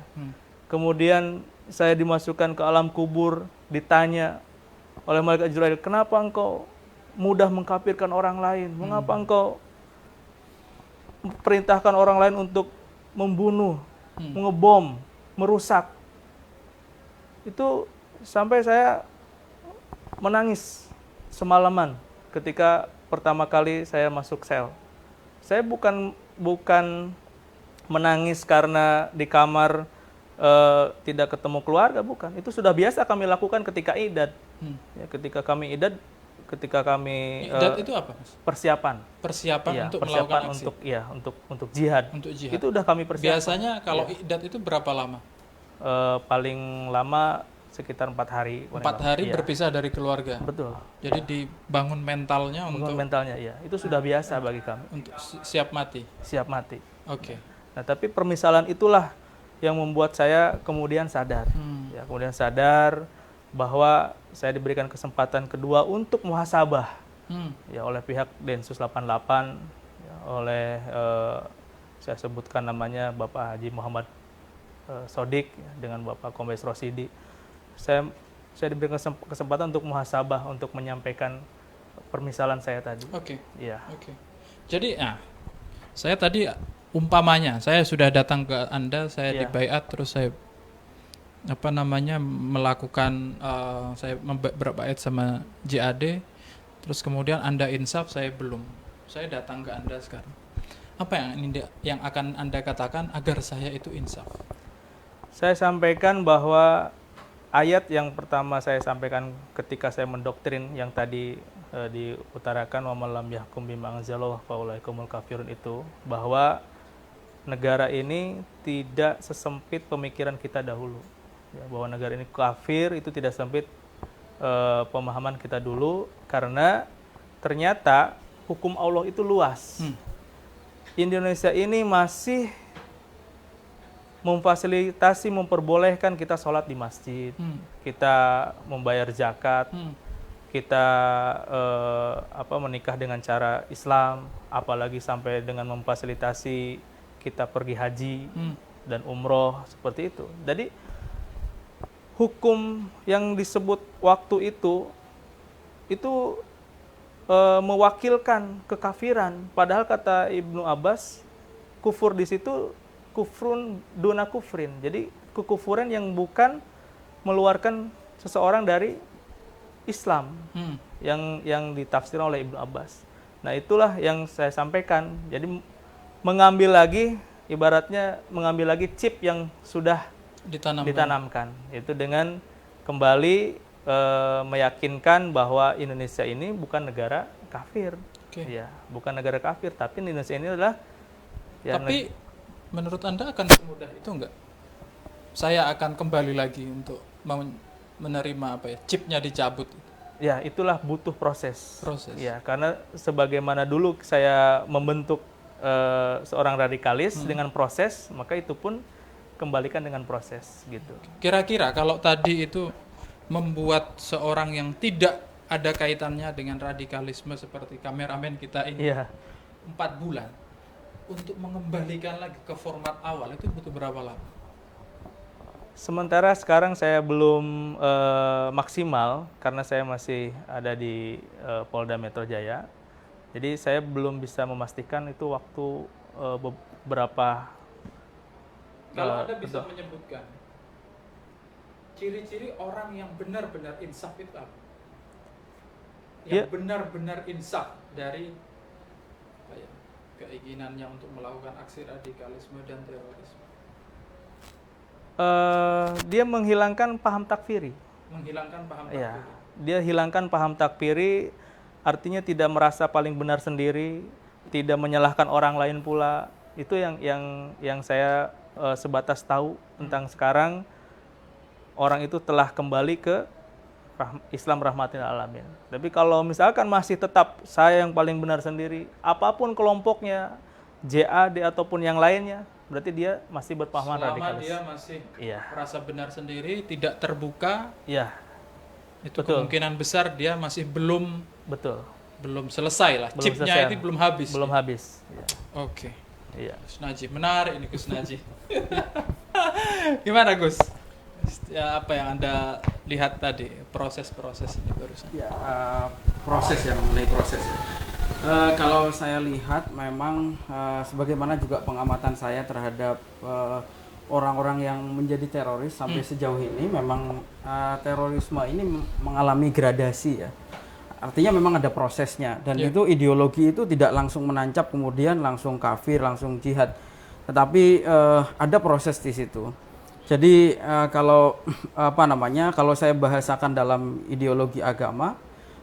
Speaker 2: kemudian saya dimasukkan ke alam kubur, ditanya oleh malaikat Israel, kenapa engkau mudah mengkafirkan orang lain? Mengapa engkau perintahkan orang lain untuk membunuh, mengebom, merusak? Itu sampai saya menangis semalaman ketika pertama kali saya masuk sel. Saya bukan menangis karena di kamar tidak ketemu keluarga, bukan. Itu sudah biasa kami lakukan ketika idad. Ya, ketika kami idad,
Speaker 1: idad itu apa, Mas?
Speaker 2: Persiapan.
Speaker 1: Persiapan
Speaker 2: Ya,
Speaker 1: untuk
Speaker 2: persiapan
Speaker 1: melakukan aksi.
Speaker 2: untuk jihad.
Speaker 1: Untuk jihad.
Speaker 2: Itu udah kami persiapkan.
Speaker 1: Biasanya kalau idad itu berapa lama?
Speaker 2: Paling lama sekitar 4 hari.
Speaker 1: 4 hari
Speaker 2: ya.
Speaker 1: berpisah dari keluarga.
Speaker 2: Betul.
Speaker 1: Jadi dibangun mentalnya untuk
Speaker 2: mentalnya, ya. Itu sudah biasa bagi kami.
Speaker 1: untuk siap mati.
Speaker 2: Siap mati.
Speaker 1: Oke.
Speaker 2: Nah, tapi permisalan itulah yang membuat saya kemudian sadar. Ya, kemudian sadar bahwa saya diberikan kesempatan kedua untuk muhasabah. Ya, oleh pihak Densus 88, ya, oleh saya sebutkan namanya Bapak Haji Muhammad Sodik, ya, dengan Bapak Kombes Rosidi. Saya diberikan kesempatan untuk muhasabah, untuk menyampaikan permisalan saya tadi.
Speaker 1: Oke.
Speaker 2: Iya.
Speaker 1: Oke. Jadi, saya tadi umpamanya saya sudah datang ke Anda, saya dibaiat, terus saya melakukan saya berbaiat sama JAD, terus kemudian Anda insaf, saya belum. Saya datang ke Anda sekarang. Apa yang akan Anda katakan agar saya itu insaf?
Speaker 2: Saya sampaikan bahwa ayat yang pertama saya sampaikan ketika saya mendoktrin yang tadi diutarakan wa man lam yahkum bima anzalallahu fa ulaikumul kafirun itu, bahwa negara ini tidak sesempit pemikiran kita dahulu. Ya, bahwa negara ini kafir itu tidak sempit pemahaman kita dulu, karena ternyata hukum Allah itu luas. Indonesia ini masih memfasilitasi, memperbolehkan kita sholat di masjid, kita membayar zakat, kita menikah dengan cara Islam, apalagi sampai dengan memfasilitasi kita pergi haji dan umroh seperti itu. Jadi hukum yang disebut waktu itu mewakilkan kekafiran. Padahal kata Ibnu Abbas, kufur di situ kufrun duna kufrin. Jadi kekufuran yang bukan meluarkan seseorang dari Islam, yang ditafsirkan oleh Ibnu Abbas. Nah, itulah yang saya sampaikan. Jadi ibaratnya mengambil lagi chip yang sudah ditanamkan. Itu dengan kembali meyakinkan bahwa Indonesia ini bukan negara kafir. Ya, bukan negara kafir, tapi Indonesia ini adalah
Speaker 1: tapi menurut Anda akan semudah itu enggak? Saya akan kembali lagi untuk menerima apa ya, chipnya dicabut?
Speaker 2: Ya, itulah butuh proses.
Speaker 1: Proses.
Speaker 2: Ya, karena sebagaimana dulu saya membentuk seorang radikalis dengan proses, maka itu pun kembalikan dengan proses gitu.
Speaker 1: Kira-kira kalau tadi itu membuat seorang yang tidak ada kaitannya dengan radikalisme seperti kameramen kita ini,
Speaker 2: Iya.
Speaker 1: 4 bulan untuk mengembalikan lagi ke format awal itu butuh berapa lama?
Speaker 2: Sementara sekarang saya belum maksimal karena saya masih ada di Polda Metro Jaya. Jadi saya belum bisa memastikan itu waktu beberapa.
Speaker 1: Kalau Anda bisa menyebutkan ciri-ciri orang yang benar-benar insaf itu apa? Yang benar-benar insaf dari apa ya, keinginannya untuk melakukan aksi radikalisme dan terorisme.
Speaker 2: Dia menghilangkan paham takfiri.
Speaker 1: Menghilangkan paham
Speaker 2: Ya,
Speaker 1: takfiri.
Speaker 2: dia hilangkan paham takfiri, artinya tidak merasa paling benar sendiri, tidak menyalahkan orang lain pula. Itu yang saya sebatas tahu tentang sekarang orang itu telah kembali ke Islam rahmatil alamin. Tapi kalau misalkan masih tetap saya yang paling benar sendiri, apapun kelompoknya, JAD ataupun yang lainnya, berarti dia masih berpaham radikalis.
Speaker 1: Dia masih
Speaker 2: Iya.
Speaker 1: merasa benar sendiri, tidak terbuka,
Speaker 2: Iya,
Speaker 1: itu
Speaker 2: betul.
Speaker 1: kemungkinan besar dia masih belum
Speaker 2: betul.
Speaker 1: selesai lah.
Speaker 2: Belum
Speaker 1: Chipnya
Speaker 2: selesai.
Speaker 1: itu belum habis.
Speaker 2: Belum habis. Iya.
Speaker 1: Oke.
Speaker 2: Iya.
Speaker 1: Gus Najih, menarik ini Gus Najih. Gimana Gus? Ya, apa yang Anda lihat tadi, proses-proses ini barusan?
Speaker 3: Ya, proses ya, mengenai proses ya. Kalau saya lihat memang sebagaimana juga pengamatan saya terhadap orang-orang yang menjadi teroris sampai sejauh ini, memang terorisme ini mengalami gradasi ya. Artinya memang ada prosesnya, dan itu ideologi itu tidak langsung menancap kemudian langsung kafir, langsung jihad, tetapi ada proses di situ. Jadi kalau kalau saya bahasakan dalam ideologi agama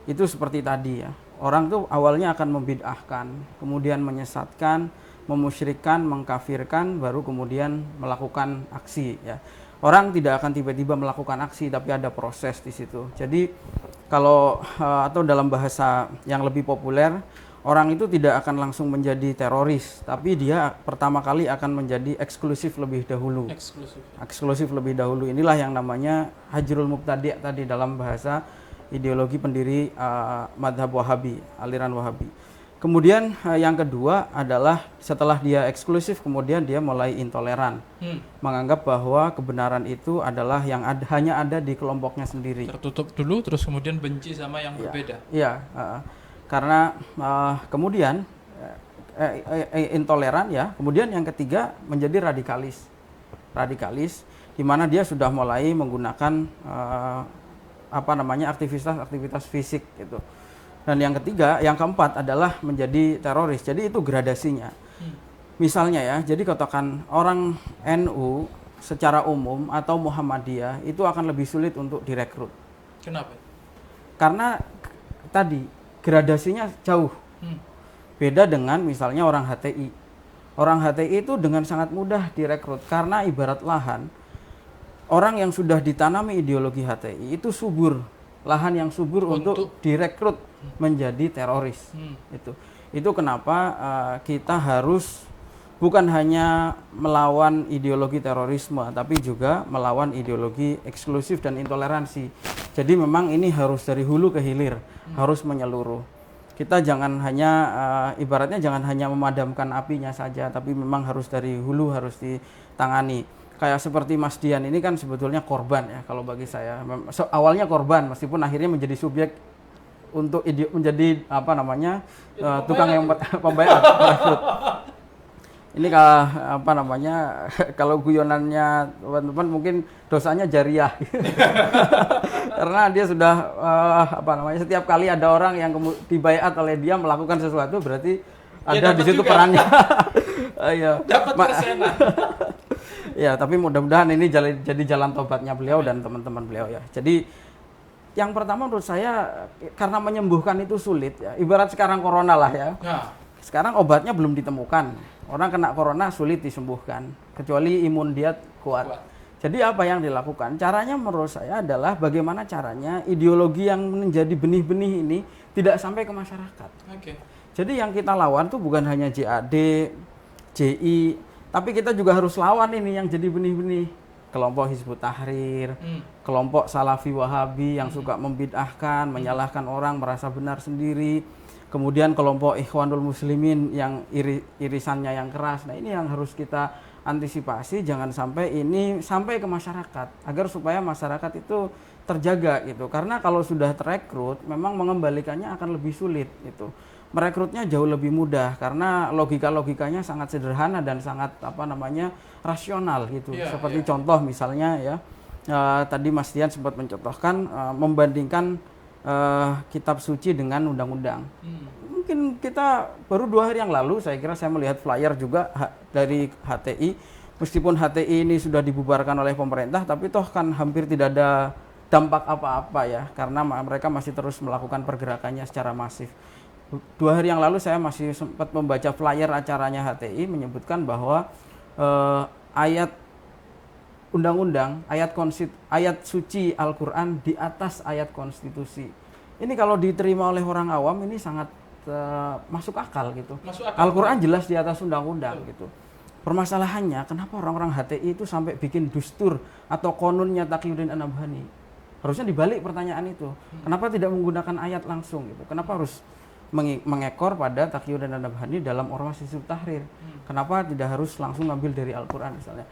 Speaker 3: itu seperti tadi ya, orang tuh awalnya akan membid'ahkan, kemudian menyesatkan, memusyrikkan, mengkafirkan, baru kemudian melakukan aksi ya. Orang tidak akan tiba-tiba melakukan aksi, tapi ada proses di situ. Jadi kalau atau dalam bahasa yang lebih populer, orang itu tidak akan langsung menjadi teroris, tapi dia pertama kali akan menjadi eksklusif lebih dahulu. Eksklusif lebih dahulu. Inilah yang namanya hajrul mubtadi' tadi dalam bahasa ideologi pendiri madhab Wahabi, aliran Wahabi. Kemudian yang kedua adalah setelah dia eksklusif, kemudian dia mulai intoleran, menganggap bahwa kebenaran itu adalah yang hanya ada di kelompoknya sendiri.
Speaker 1: Tertutup dulu, terus kemudian benci sama yang berbeda.
Speaker 3: Iya, karena kemudian intoleran ya. Kemudian yang ketiga menjadi radikalis, di mana dia sudah mulai menggunakan aktivitas fisik gitu. Dan yang ketiga, yang keempat adalah menjadi teroris. Jadi itu gradasinya. Misalnya ya, jadi katakan orang NU secara umum atau Muhammadiyah itu akan lebih sulit untuk direkrut.
Speaker 1: Kenapa?
Speaker 3: Karena tadi gradasinya jauh. Beda dengan misalnya orang HTI. Orang HTI itu dengan sangat mudah direkrut karena ibarat lahan. Orang yang sudah ditanami ideologi HTI itu subur. Lahan yang subur untuk direkrut menjadi teroris. Itu kenapa kita harus bukan hanya melawan ideologi terorisme, tapi juga melawan ideologi eksklusif dan intoleransi. Jadi memang ini harus dari hulu ke hilir, harus menyeluruh. Kita jangan hanya ibaratnya jangan hanya memadamkan apinya saja, tapi memang harus dari hulu, harus ditangani. Kayak seperti Mas Dian ini kan sebetulnya korban ya kalau bagi saya. Awalnya korban, meskipun akhirnya menjadi subjek untuk menjadi tukang yang pembayar. Ini kalau guyonannya teman-teman mungkin dosanya jariah. Karena dia sudah setiap kali ada orang yang dibaiat oleh dia melakukan sesuatu, berarti ada di situ perannya.
Speaker 1: Dapat persenan.
Speaker 3: Ya, tapi mudah-mudahan ini jadi jalan tobatnya beliau dan teman-teman beliau ya. Jadi yang pertama menurut saya karena menyembuhkan itu sulit ya. Ibarat sekarang corona lah ya. Sekarang obatnya belum ditemukan. Orang kena corona sulit disembuhkan kecuali imun dia kuat. Jadi apa yang dilakukan? Caranya menurut saya adalah bagaimana caranya ideologi yang menjadi benih-benih ini tidak sampai ke masyarakat.
Speaker 1: Oke.
Speaker 3: Jadi yang kita lawan tuh bukan hanya JAD, JI, tapi kita juga harus lawan ini yang jadi benih-benih. Kelompok Hizbut Tahrir, kelompok Salafi Wahabi yang suka membid'ahkan, menyalahkan orang, merasa benar sendiri. Kemudian kelompok Ikhwanul Muslimin yang irisannya yang keras. Nah ini yang harus kita antisipasi, jangan sampai ini sampai ke masyarakat, agar supaya masyarakat itu terjaga gitu. Karena kalau sudah terekrut, memang mengembalikannya akan lebih sulit gitu. Merekrutnya jauh lebih mudah karena logikanya sangat sederhana dan sangat rasional gitu. Seperti contoh misalnya ya, tadi Mas Dian sempat mencontohkan membandingkan kitab suci dengan undang-undang. Mungkin kita baru 2 hari yang lalu saya kira saya melihat flyer juga dari HTI, meskipun HTI ini sudah dibubarkan oleh pemerintah, tapi toh kan hampir tidak ada dampak apa-apa ya, karena mereka masih terus melakukan pergerakannya secara masif. 2 hari yang lalu saya masih sempat membaca flyer acaranya HTI menyebutkan bahwa ayat undang-undang, ayat suci Al-Quran di atas ayat konstitusi. Ini kalau diterima oleh orang awam ini sangat masuk akal gitu. Al-Quran jelas di atas undang-undang gitu. Permasalahannya kenapa orang-orang HTI itu sampai bikin dustur atau konunnya Taqiyuddin An-Nabhani? Harusnya dibalik pertanyaan itu. Kenapa tidak menggunakan ayat langsung gitu? Kenapa harus mengekor pada Taqiyuddin An-Nabhani dalam Ormas Hizbut Tahrir? Kenapa tidak harus langsung ngambil dari Al-Quran misalnya?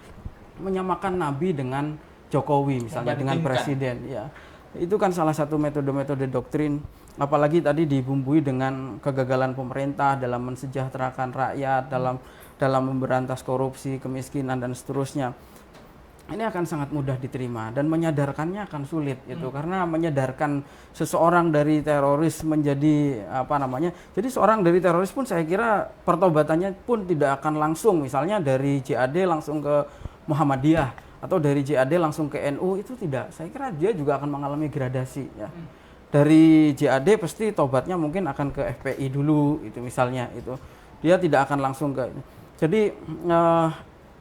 Speaker 3: Menyamakan Nabi dengan Jokowi misalnya, dengan presiden ya. Itu kan salah satu metode-metode doktrin, apalagi tadi dibumbui dengan kegagalan pemerintah dalam mensejahterakan rakyat, dalam memberantas korupsi, kemiskinan dan seterusnya. Ini akan sangat mudah diterima dan menyadarkannya akan sulit gitu, karena menyadarkan seseorang dari teroris menjadi jadi seorang dari teroris pun saya kira pertobatannya pun tidak akan langsung, misalnya dari JAD langsung ke Muhammadiyah atau dari JAD langsung ke NU, itu tidak. Saya kira dia juga akan mengalami gradasi ya. Dari JAD pasti tobatnya mungkin akan ke FPI dulu itu misalnya itu. Dia tidak akan langsung ke. Jadi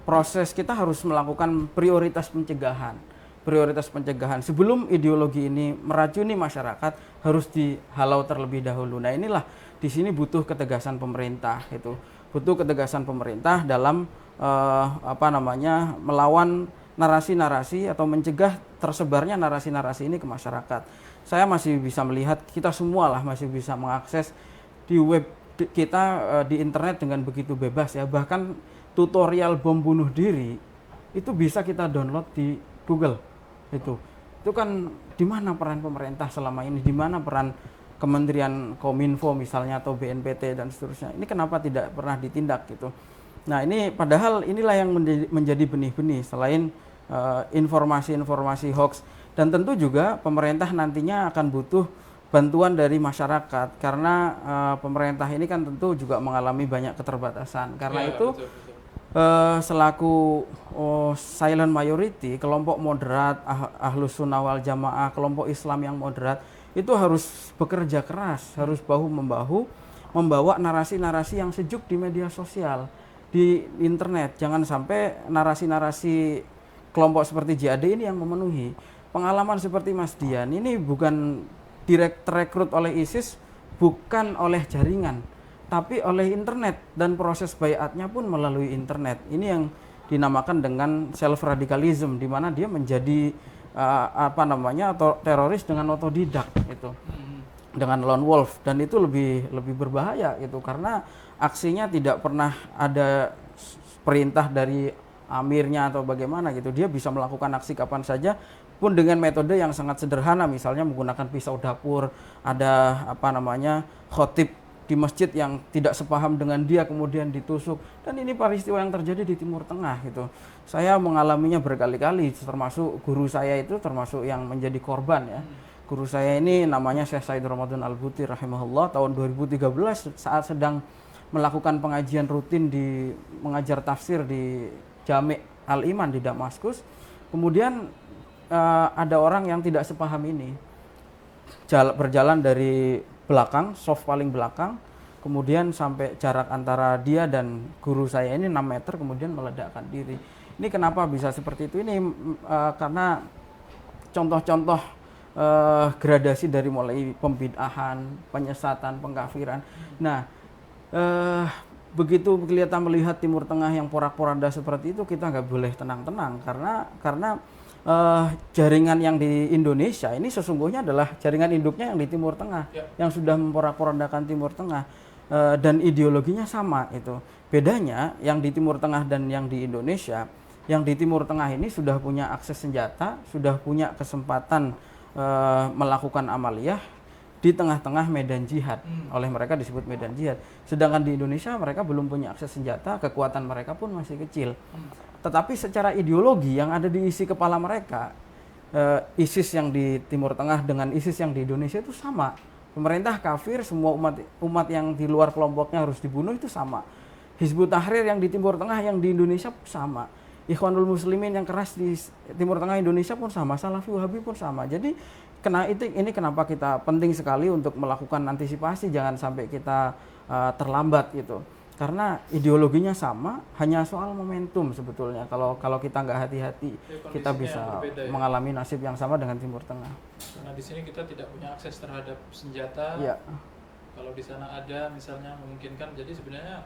Speaker 3: proses kita harus melakukan prioritas pencegahan. Prioritas pencegahan sebelum ideologi ini meracuni masyarakat harus dihalau terlebih dahulu. Nah, inilah di sini butuh ketegasan pemerintah itu. Butuh ketegasan pemerintah dalam melawan narasi-narasi atau mencegah tersebarnya narasi-narasi ini ke masyarakat. Saya masih bisa melihat, kita semua lah masih bisa mengakses di web kita di internet dengan begitu bebas ya. Bahkan tutorial bom bunuh diri itu bisa kita download di Google. Itu kan di mana peran pemerintah selama ini, di mana peran Kementerian Kominfo misalnya atau BNPT dan seterusnya. Ini kenapa tidak pernah ditindak gitu. Nah, ini padahal inilah yang menjadi benih-benih selain informasi-informasi hoax, dan tentu juga pemerintah nantinya akan butuh bantuan dari masyarakat karena pemerintah ini kan tentu juga mengalami banyak keterbatasan. Karena itu selaku silent majority, kelompok moderat, Ahlus Sunnah wal Jamaah, kelompok Islam yang moderat itu harus bekerja keras, harus bahu-membahu membawa narasi-narasi yang sejuk di media sosial, di internet. Jangan sampai narasi-narasi kelompok seperti JAD ini yang memenuhi. Pengalaman seperti Mas Dian ini bukan terekrut oleh ISIS, bukan oleh jaringan, tapi oleh internet, dan proses baiatnya pun melalui internet. Ini yang dinamakan dengan self radicalism, di mana dia menjadi teroris dengan otodidak itu, dengan lone wolf, dan itu lebih berbahaya itu karena aksinya tidak pernah ada perintah dari amirnya atau bagaimana gitu. Dia bisa melakukan aksi kapan saja pun dengan metode yang sangat sederhana, misalnya menggunakan pisau dapur, ada khotib di masjid yang tidak sepaham dengan dia kemudian ditusuk, dan ini peristiwa yang terjadi di Timur Tengah gitu. Saya mengalaminya berkali-kali, termasuk guru saya itu termasuk yang menjadi korban ya. Guru saya ini namanya Syekh Said Ramadan Al-Buti rahimahullah, tahun 2013 saat sedang melakukan pengajian rutin mengajar tafsir di Jami' Al-Iman di Damaskus. Kemudian ada orang yang tidak sepaham ini berjalan dari belakang, soft paling belakang, kemudian sampai jarak antara dia dan guru saya ini 6 meter, kemudian meledakkan diri. Ini kenapa bisa seperti itu? Ini karena contoh-contoh gradasi dari mulai pembid'ahan, penyesatan, pengkafiran. Nah, begitu kelihatan melihat Timur Tengah yang porak-poranda seperti itu, kita nggak boleh tenang-tenang karena jaringan yang di Indonesia ini sesungguhnya adalah jaringan induknya yang di Timur Tengah, yang sudah memporak-porandakan Timur Tengah, dan ideologinya sama itu. Bedanya yang di Timur Tengah dan yang di Indonesia, yang di Timur Tengah ini sudah punya akses senjata, sudah punya kesempatan melakukan amaliyah di tengah-tengah medan jihad, oleh mereka disebut medan jihad. Sedangkan di Indonesia mereka belum punya akses senjata, kekuatan mereka pun masih kecil. Tetapi secara ideologi yang ada di isi kepala mereka, ISIS yang di Timur Tengah dengan ISIS yang di Indonesia itu sama. Pemerintah kafir, semua umat yang di luar kelompoknya harus dibunuh, itu sama. Hizbut Tahrir yang di Timur Tengah, yang di Indonesia pun sama. Ikhwanul Muslimin yang keras di Timur Tengah Indonesia pun sama, Salafi Wahabi pun sama. Jadi ini kenapa kita penting sekali untuk melakukan antisipasi, jangan sampai kita terlambat gitu. Karena ideologinya sama, hanya soal momentum sebetulnya. Kalau kita nggak hati-hati, kita bisa mengalami nasib yang sama dengan Timur Tengah.
Speaker 1: Karena di sini kita tidak punya akses terhadap senjata.
Speaker 3: Ya.
Speaker 1: Kalau di sana ada, misalnya memungkinkan. Jadi sebenarnya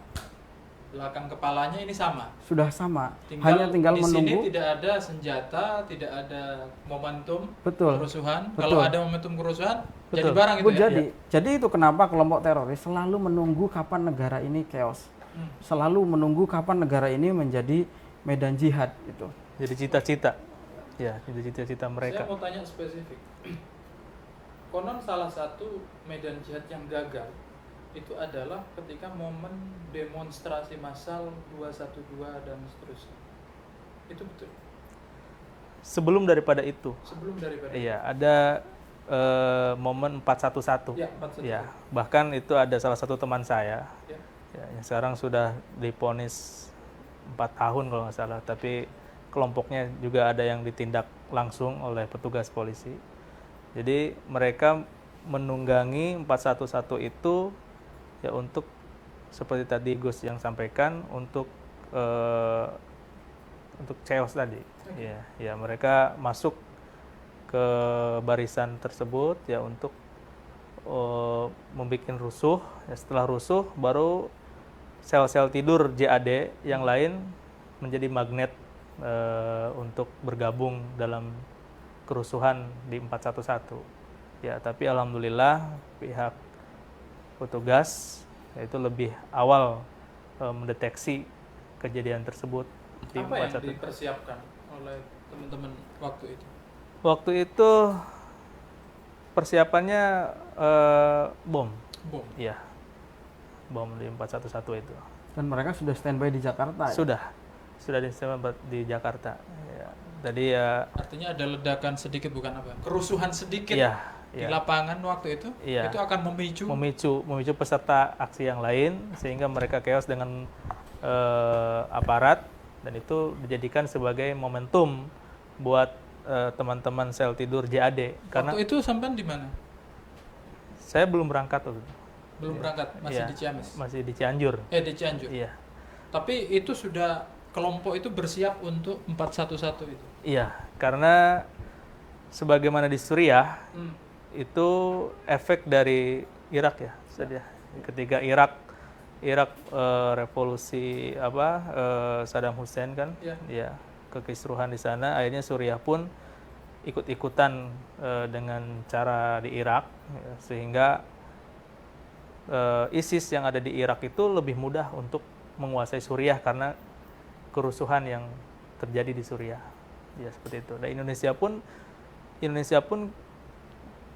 Speaker 1: belakang kepalanya ini sama.
Speaker 3: Sudah sama.
Speaker 1: Tinggal
Speaker 3: menunggu.
Speaker 1: Di sini tidak ada senjata, tidak ada momentum kerusuhan.
Speaker 3: Betul.
Speaker 1: Kalau ada momentum kerusuhan, jadi barang itu ya.
Speaker 3: Jadi itu kenapa kelompok teroris selalu menunggu kapan negara ini chaos. Selalu menunggu kapan negara ini menjadi medan jihad itu.
Speaker 2: Jadi cita-cita. Ya, jadi cita-cita mereka.
Speaker 1: Saya mau tanya spesifik. Konon salah satu medan jihad yang gagal itu adalah ketika momen demonstrasi massal 212 dan seterusnya. Itu betul?
Speaker 2: Sebelum daripada itu. Iya, ada momen 411.
Speaker 1: Ya, 411.
Speaker 2: Ya, bahkan itu ada salah satu teman saya. Ya, yang sekarang sudah divonis 4 tahun kalau nggak salah, tapi kelompoknya juga ada yang ditindak langsung oleh petugas polisi. Jadi mereka menunggangi 411 itu ya untuk seperti tadi Gus yang sampaikan untuk chaos tadi. Ya mereka masuk ke barisan tersebut ya untuk membuat rusuh. Ya, setelah rusuh baru sel-sel tidur JAD yang lain menjadi magnet untuk bergabung dalam kerusuhan di 411. Ya, tapi alhamdulillah pihak petugas yaitu lebih awal mendeteksi kejadian tersebut di 411.
Speaker 1: Apa yang dipersiapkan oleh teman-teman waktu itu?
Speaker 2: Waktu itu persiapannya bom. Iya. Bom di 411 itu.
Speaker 3: Dan mereka sudah standby di Jakarta.
Speaker 2: Sudah di standby di Jakarta. Ya. Tadi ya.
Speaker 1: Artinya ada ledakan sedikit, bukan apa? Kerusuhan sedikit. Di
Speaker 2: Ya.
Speaker 1: lapangan waktu itu,
Speaker 2: ya.
Speaker 1: Itu akan memicu
Speaker 2: peserta aksi yang lain sehingga mereka chaos dengan aparat, dan itu dijadikan sebagai momentum buat teman-teman sel tidur JAD. Karena
Speaker 1: waktu itu sampai di mana?
Speaker 2: Saya belum berangkat waktu itu.
Speaker 1: Belum berangkat, masih di Ciamis.
Speaker 2: Masih di Cianjur.
Speaker 1: Di Cianjur.
Speaker 2: Iya.
Speaker 1: Tapi itu sudah kelompok itu bersiap untuk 411 itu.
Speaker 2: Iya, karena sebagaimana di Suriah itu efek dari Irak ya. Ketika Irak revolusi Saddam Hussein kan, ya kekisruhan di sana, akhirnya Suriah pun ikut-ikutan dengan cara di Irak, ya, sehingga ISIS yang ada di Irak itu lebih mudah untuk menguasai Suriah karena kerusuhan yang terjadi di Suriah, ya seperti itu. Dan Indonesia pun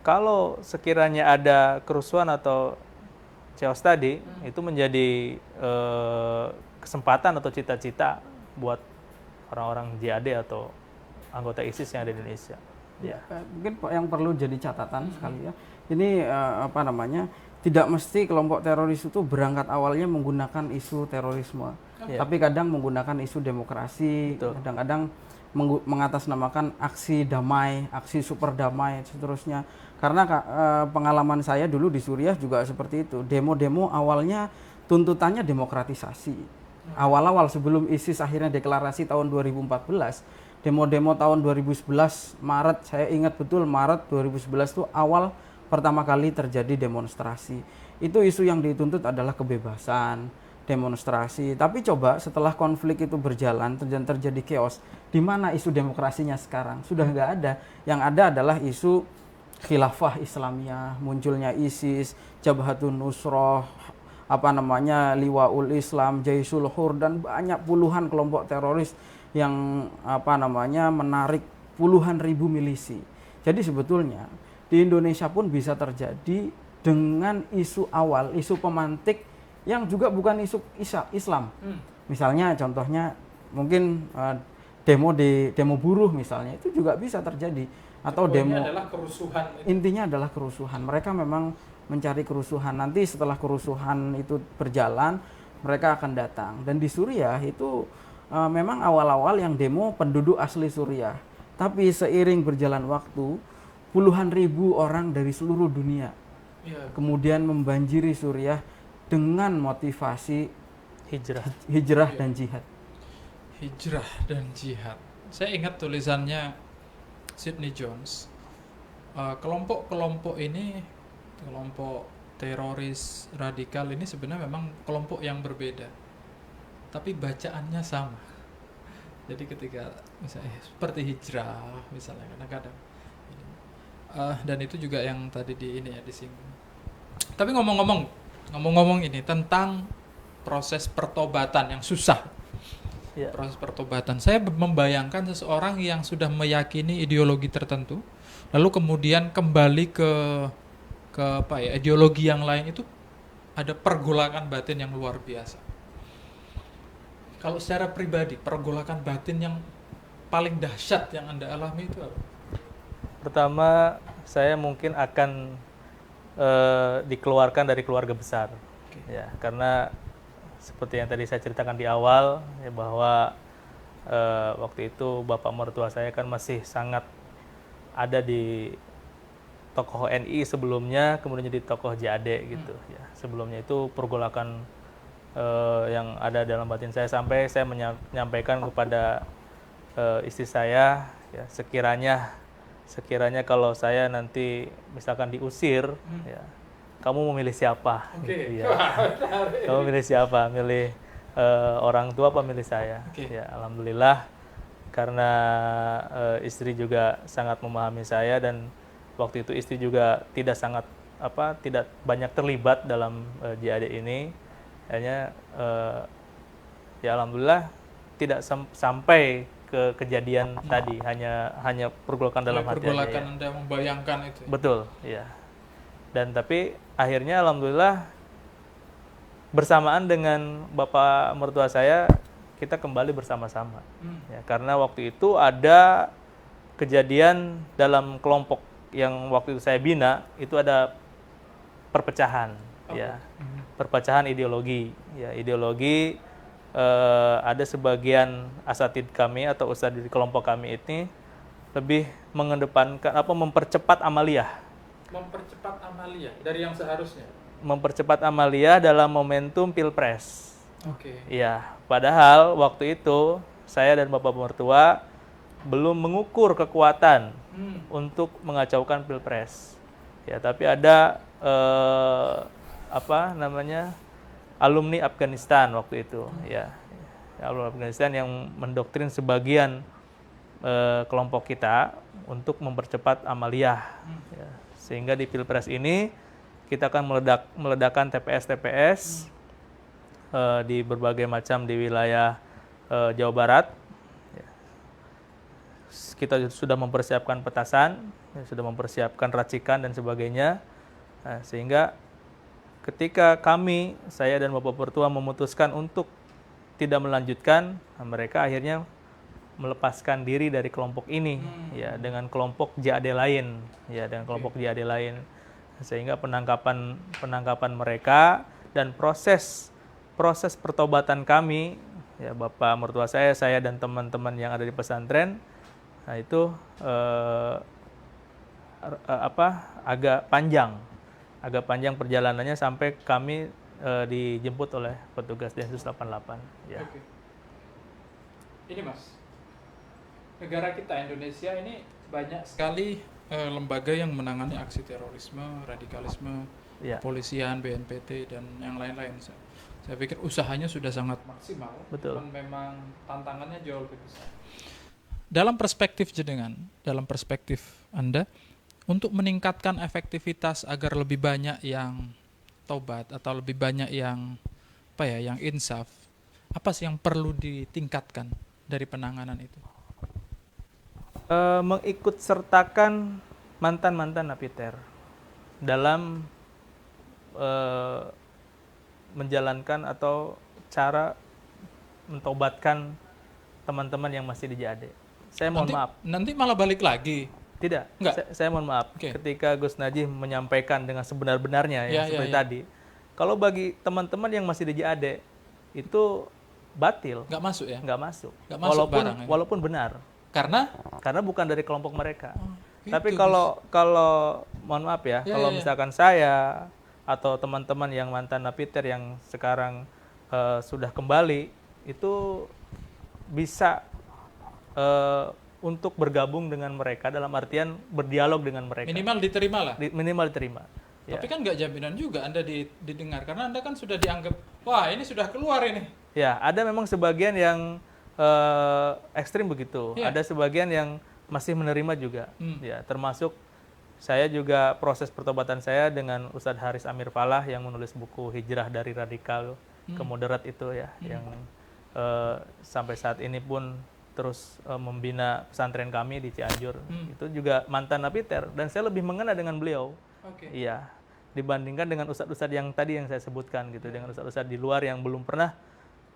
Speaker 2: kalau sekiranya ada kerusuhan atau chaos tadi, itu menjadi kesempatan atau cita-cita buat orang-orang JAD atau anggota ISIS yang ada di Indonesia. Ya.
Speaker 3: Mungkin yang perlu jadi catatan sekali ya. Ini tidak mesti kelompok teroris itu berangkat awalnya menggunakan isu terorisme, tapi kadang menggunakan isu demokrasi, kadang-kadang mengatasnamakan aksi damai, aksi super damai, seterusnya. Karena pengalaman saya dulu di Suriah juga seperti itu. Demo-demo awalnya tuntutannya demokratisasi, Awal-awal sebelum ISIS akhirnya deklarasi tahun 2014, demo-demo tahun 2011 Maret, saya ingat betul Maret 2011 itu awal pertama kali terjadi demonstrasi. Itu isu yang dituntut adalah kebebasan, demonstrasi. Tapi coba setelah konflik itu berjalan dan terjadi chaos, di mana isu demokrasinya sekarang? Sudah nggak ada. Yang ada adalah isu khilafah Islamiyah, munculnya ISIS, Jabhatun Nusroh, Liwaul Islam, Jaisul Hur, dan banyak puluhan kelompok teroris yang menarik puluhan ribu milisi. Jadi sebetulnya di Indonesia pun bisa terjadi dengan isu awal, isu pemantik yang juga bukan isu Islam. Misalnya contohnya mungkin demo buruh misalnya, itu juga bisa terjadi. Atau demo
Speaker 1: adalah kerusuhan.
Speaker 3: Intinya adalah kerusuhan. Mereka memang mencari kerusuhan. Nanti setelah kerusuhan itu berjalan, mereka akan datang. Dan di Suriah itu memang awal-awal yang demo penduduk asli Suriah. Tapi seiring berjalan waktu, puluhan ribu orang dari seluruh dunia kemudian membanjiri Suriah dengan motivasi hijrah dan jihad.
Speaker 1: Hijrah dan jihad. Saya ingat tulisannya Sidney Jones. Kelompok-kelompok ini, kelompok teroris radikal ini sebenarnya memang kelompok yang berbeda, tapi bacaannya sama. Jadi ketika misalnya seperti hijrah misalnya kadang-kadang dan itu juga yang tadi disinggung. Tapi ngomong-ngomong ini tentang proses pertobatan yang susah. Proses pertobatan, saya membayangkan seseorang yang sudah meyakini ideologi tertentu, lalu kemudian kembali ke ideologi yang lain, itu ada pergolakan batin yang luar biasa. Kalau secara pribadi, pergolakan batin yang paling dahsyat yang Anda alami itu apa?
Speaker 2: Pertama, saya mungkin akan dikeluarkan dari keluarga besar. Ya, karena seperti yang tadi saya ceritakan di awal, ya, bahwa waktu itu bapak mertua saya kan masih sangat ada di tokoh NI sebelumnya, kemudian jadi tokoh JAD gitu. Ya, sebelumnya itu pergolakan yang ada dalam batin saya, sampai saya menyampaikan kepada istri saya, ya, sekiranya kalau saya nanti misalkan diusir, ya, kamu memilih siapa? Gitu, ya. Kamu milih siapa? Milih orang tua apa milih saya? Ya, alhamdulillah karena istri juga sangat memahami saya, dan waktu itu istri juga tidak banyak terlibat dalam JAD ini. Hanya ya alhamdulillah tidak sampai ke kejadian tadi, hanya pergolakan dalam hati aja.
Speaker 1: Pergolakan Anda membayangkan itu.
Speaker 2: Betul, ya. Dan tapi akhirnya alhamdulillah bersamaan dengan bapak mertua saya, kita kembali bersama-sama. Ya, karena waktu itu ada kejadian dalam kelompok yang waktu itu saya bina, itu ada perpecahan, ya, perpecahan ideologi. Ya, ideologi ada sebagian asatid kami atau ustadz di kelompok kami ini lebih mengedepankan mempercepat amaliyah.
Speaker 1: Mempercepat amaliyah dari yang seharusnya.
Speaker 2: Mempercepat amaliyah dalam momentum Pilpres. Iya, padahal waktu itu saya dan bapak mertua belum mengukur kekuatan untuk mengacaukan Pilpres. Ya, tapi ada alumni Afghanistan waktu itu, ya, alumni Afghanistan yang mendoktrin sebagian kelompok kita untuk mempercepat amaliyah. Ya. Sehingga di Pilpres ini kita akan meledakkan TPS di berbagai macam di wilayah Jawa Barat. Ya. Kita sudah mempersiapkan petasan, sudah mempersiapkan racikan dan sebagainya. Nah, sehingga ketika saya dan bapak mertua memutuskan untuk tidak melanjutkan, mereka akhirnya melepaskan diri dari kelompok ini, ya, dengan kelompok JAD lain, ya, dengan kelompok JAD lain, sehingga penangkapan mereka dan proses pertobatan kami, ya, bapak mertua saya dan teman-teman yang ada di pesantren, nah itu agak panjang perjalanannya sampai kami dijemput oleh petugas Densus 88. Ya.
Speaker 1: Oke. Ini Mas, negara kita Indonesia ini banyak sekali lembaga yang menangani aksi terorisme, radikalisme,
Speaker 2: Ya.
Speaker 1: kepolisian, BNPT dan yang lain-lain. Saya pikir usahanya sudah sangat maksimal,
Speaker 2: Betul.
Speaker 1: cuman memang tantangannya jauh lebih besar. Dalam perspektif jenengan, dalam perspektif Anda, untuk meningkatkan efektivitas agar lebih banyak yang taubat atau lebih banyak yang yang insaf, apa sih yang perlu ditingkatkan dari penanganan itu?
Speaker 2: Mengikut sertakan mantan-mantan napiter dalam menjalankan atau cara mentobatkan teman-teman yang masih di JAD. Saya mohon maaf.
Speaker 1: Nanti malah balik lagi.
Speaker 2: Tidak,
Speaker 1: Enggak.
Speaker 2: saya mohon maaf.
Speaker 1: Oke.
Speaker 2: Ketika Gus Najih menyampaikan dengan sebenar-benarnya seperti tadi, kalau bagi teman-teman yang masih di JAD itu batil,
Speaker 1: Nggak masuk ya?
Speaker 2: nggak masuk.
Speaker 1: Nggak masuk barang ya?
Speaker 2: Walaupun benar, karena bukan dari kelompok mereka.
Speaker 1: Gitu,
Speaker 2: Tapi kalau mohon maaf ya, kalau misalkan saya atau teman-teman yang mantan napiter yang sekarang sudah kembali itu bisa untuk bergabung dengan mereka dalam artian berdialog dengan mereka.
Speaker 1: Minimal diterima lah.
Speaker 2: Minimal diterima. Ya.
Speaker 1: Tapi kan nggak jaminan juga Anda didengar karena Anda kan sudah dianggap wah ini sudah keluar ini.
Speaker 2: Ya, ada memang sebagian yang ekstrim begitu.
Speaker 1: Ya.
Speaker 2: Ada sebagian yang masih menerima juga. Ya, termasuk saya juga proses pertobatan saya dengan Ustadz Haris Amir Falah yang menulis buku Hijrah dari Radikal ke Moderat itu ya, yang sampai saat ini pun terus membina pesantren kami di Cianjur. Itu juga mantan napiter dan saya lebih mengena dengan beliau.
Speaker 1: Oke.
Speaker 2: Iya, dibandingkan dengan ustadz-ustadz yang tadi yang saya sebutkan gitu, dengan ustadz-ustadz di luar yang belum pernah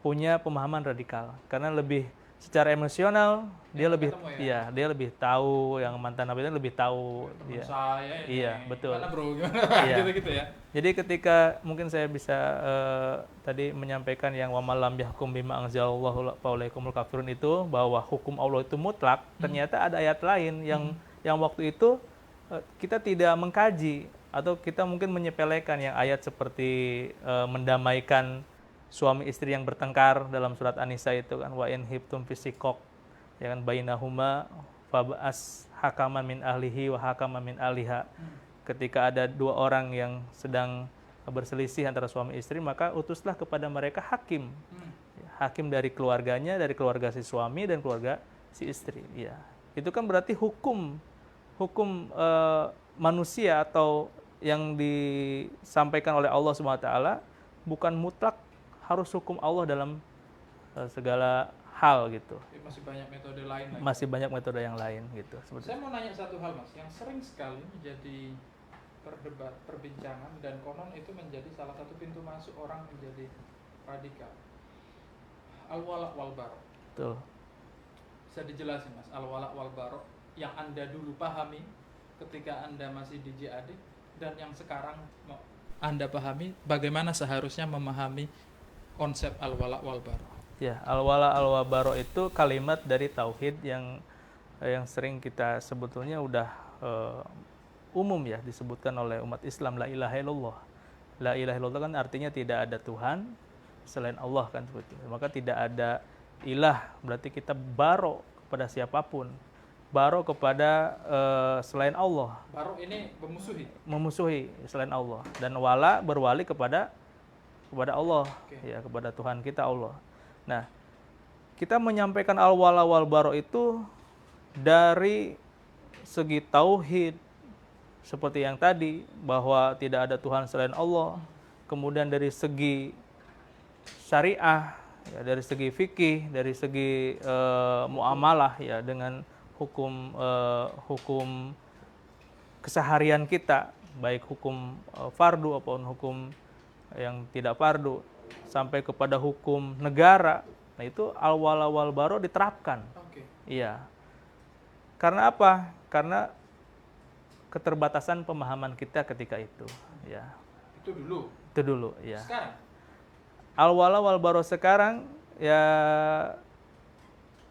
Speaker 2: punya pemahaman radikal, karena lebih secara emosional dia lebih iya, dia lebih tahu, yang mantan napiter lebih tahu.
Speaker 1: Teman
Speaker 2: Iya.
Speaker 1: saya ini.
Speaker 2: Iya, betul.
Speaker 1: Gimana bro? Gimana?
Speaker 2: Iya.
Speaker 1: Gitu-gitu ya.
Speaker 2: Jadi ketika mungkin saya bisa tadi menyampaikan yang wa malam yahkum bima anzalallahu faulaikumul kafirun itu, bahwa hukum Allah itu mutlak, ternyata ada ayat lain yang waktu itu kita tidak mengkaji atau kita mungkin menyepelekan yang ayat seperti mendamaikan suami istri yang bertengkar dalam surat An-Nisa itu kan, wa in hibtum fisikok ya kan, bainahuma fab'as hakaman min ahlihi wa hakaman min ahliha. Ketika ada dua orang yang sedang berselisih antara suami istri, maka utuslah kepada mereka hakim. Hakim dari keluarganya, dari keluarga si suami dan keluarga si istri. Ya. Itu kan berarti hukum manusia atau yang disampaikan oleh Allah SWT bukan mutlak harus hukum Allah dalam segala hal gitu.
Speaker 1: Masih banyak metode lain lagi.
Speaker 2: Masih banyak metode yang lain gitu.
Speaker 1: Saya mau nanya satu hal Mas, yang sering sekali menjadi perbincangan dan konon itu menjadi salah satu pintu masuk orang menjadi radikal. Al-wala wal bara.
Speaker 2: Betul.
Speaker 1: Bisa dijelasin Mas, al-wala wal bara yang Anda dulu pahami ketika Anda masih di JAD dan yang sekarang Anda pahami, bagaimana seharusnya memahami konsep al-wala wal bara?
Speaker 2: Ya, al-wala al bara itu kalimat dari tauhid yang sering kita sebetulnya udah umum ya disebutkan oleh umat Islam, la ilaha illallah. La ilaha illallah kan artinya tidak ada Tuhan selain Allah kan seperti itu. Maka tidak ada ilah, berarti kita baro kepada siapapun. Baro kepada selain Allah.
Speaker 1: Baro ini
Speaker 2: memusuhi selain Allah, dan wala berwali kepada Allah. Ya, kepada Tuhan kita Allah. Nah, kita menyampaikan al-wala wal baro itu dari segi tauhid seperti yang tadi, bahwa tidak ada Tuhan selain Allah. Kemudian dari segi syariah, ya, dari segi fikih, dari segi muamalah ya, dengan hukum keseharian kita, baik hukum fardu ataupun hukum yang tidak fardu, sampai kepada hukum negara. Nah, itu al-wala wal bara diterapkan. Iya. Karena apa? Karena keterbatasan pemahaman kita ketika itu, ya. Itu dulu, ya.
Speaker 1: Sekarang
Speaker 2: Al-wala wal bara sekarang ya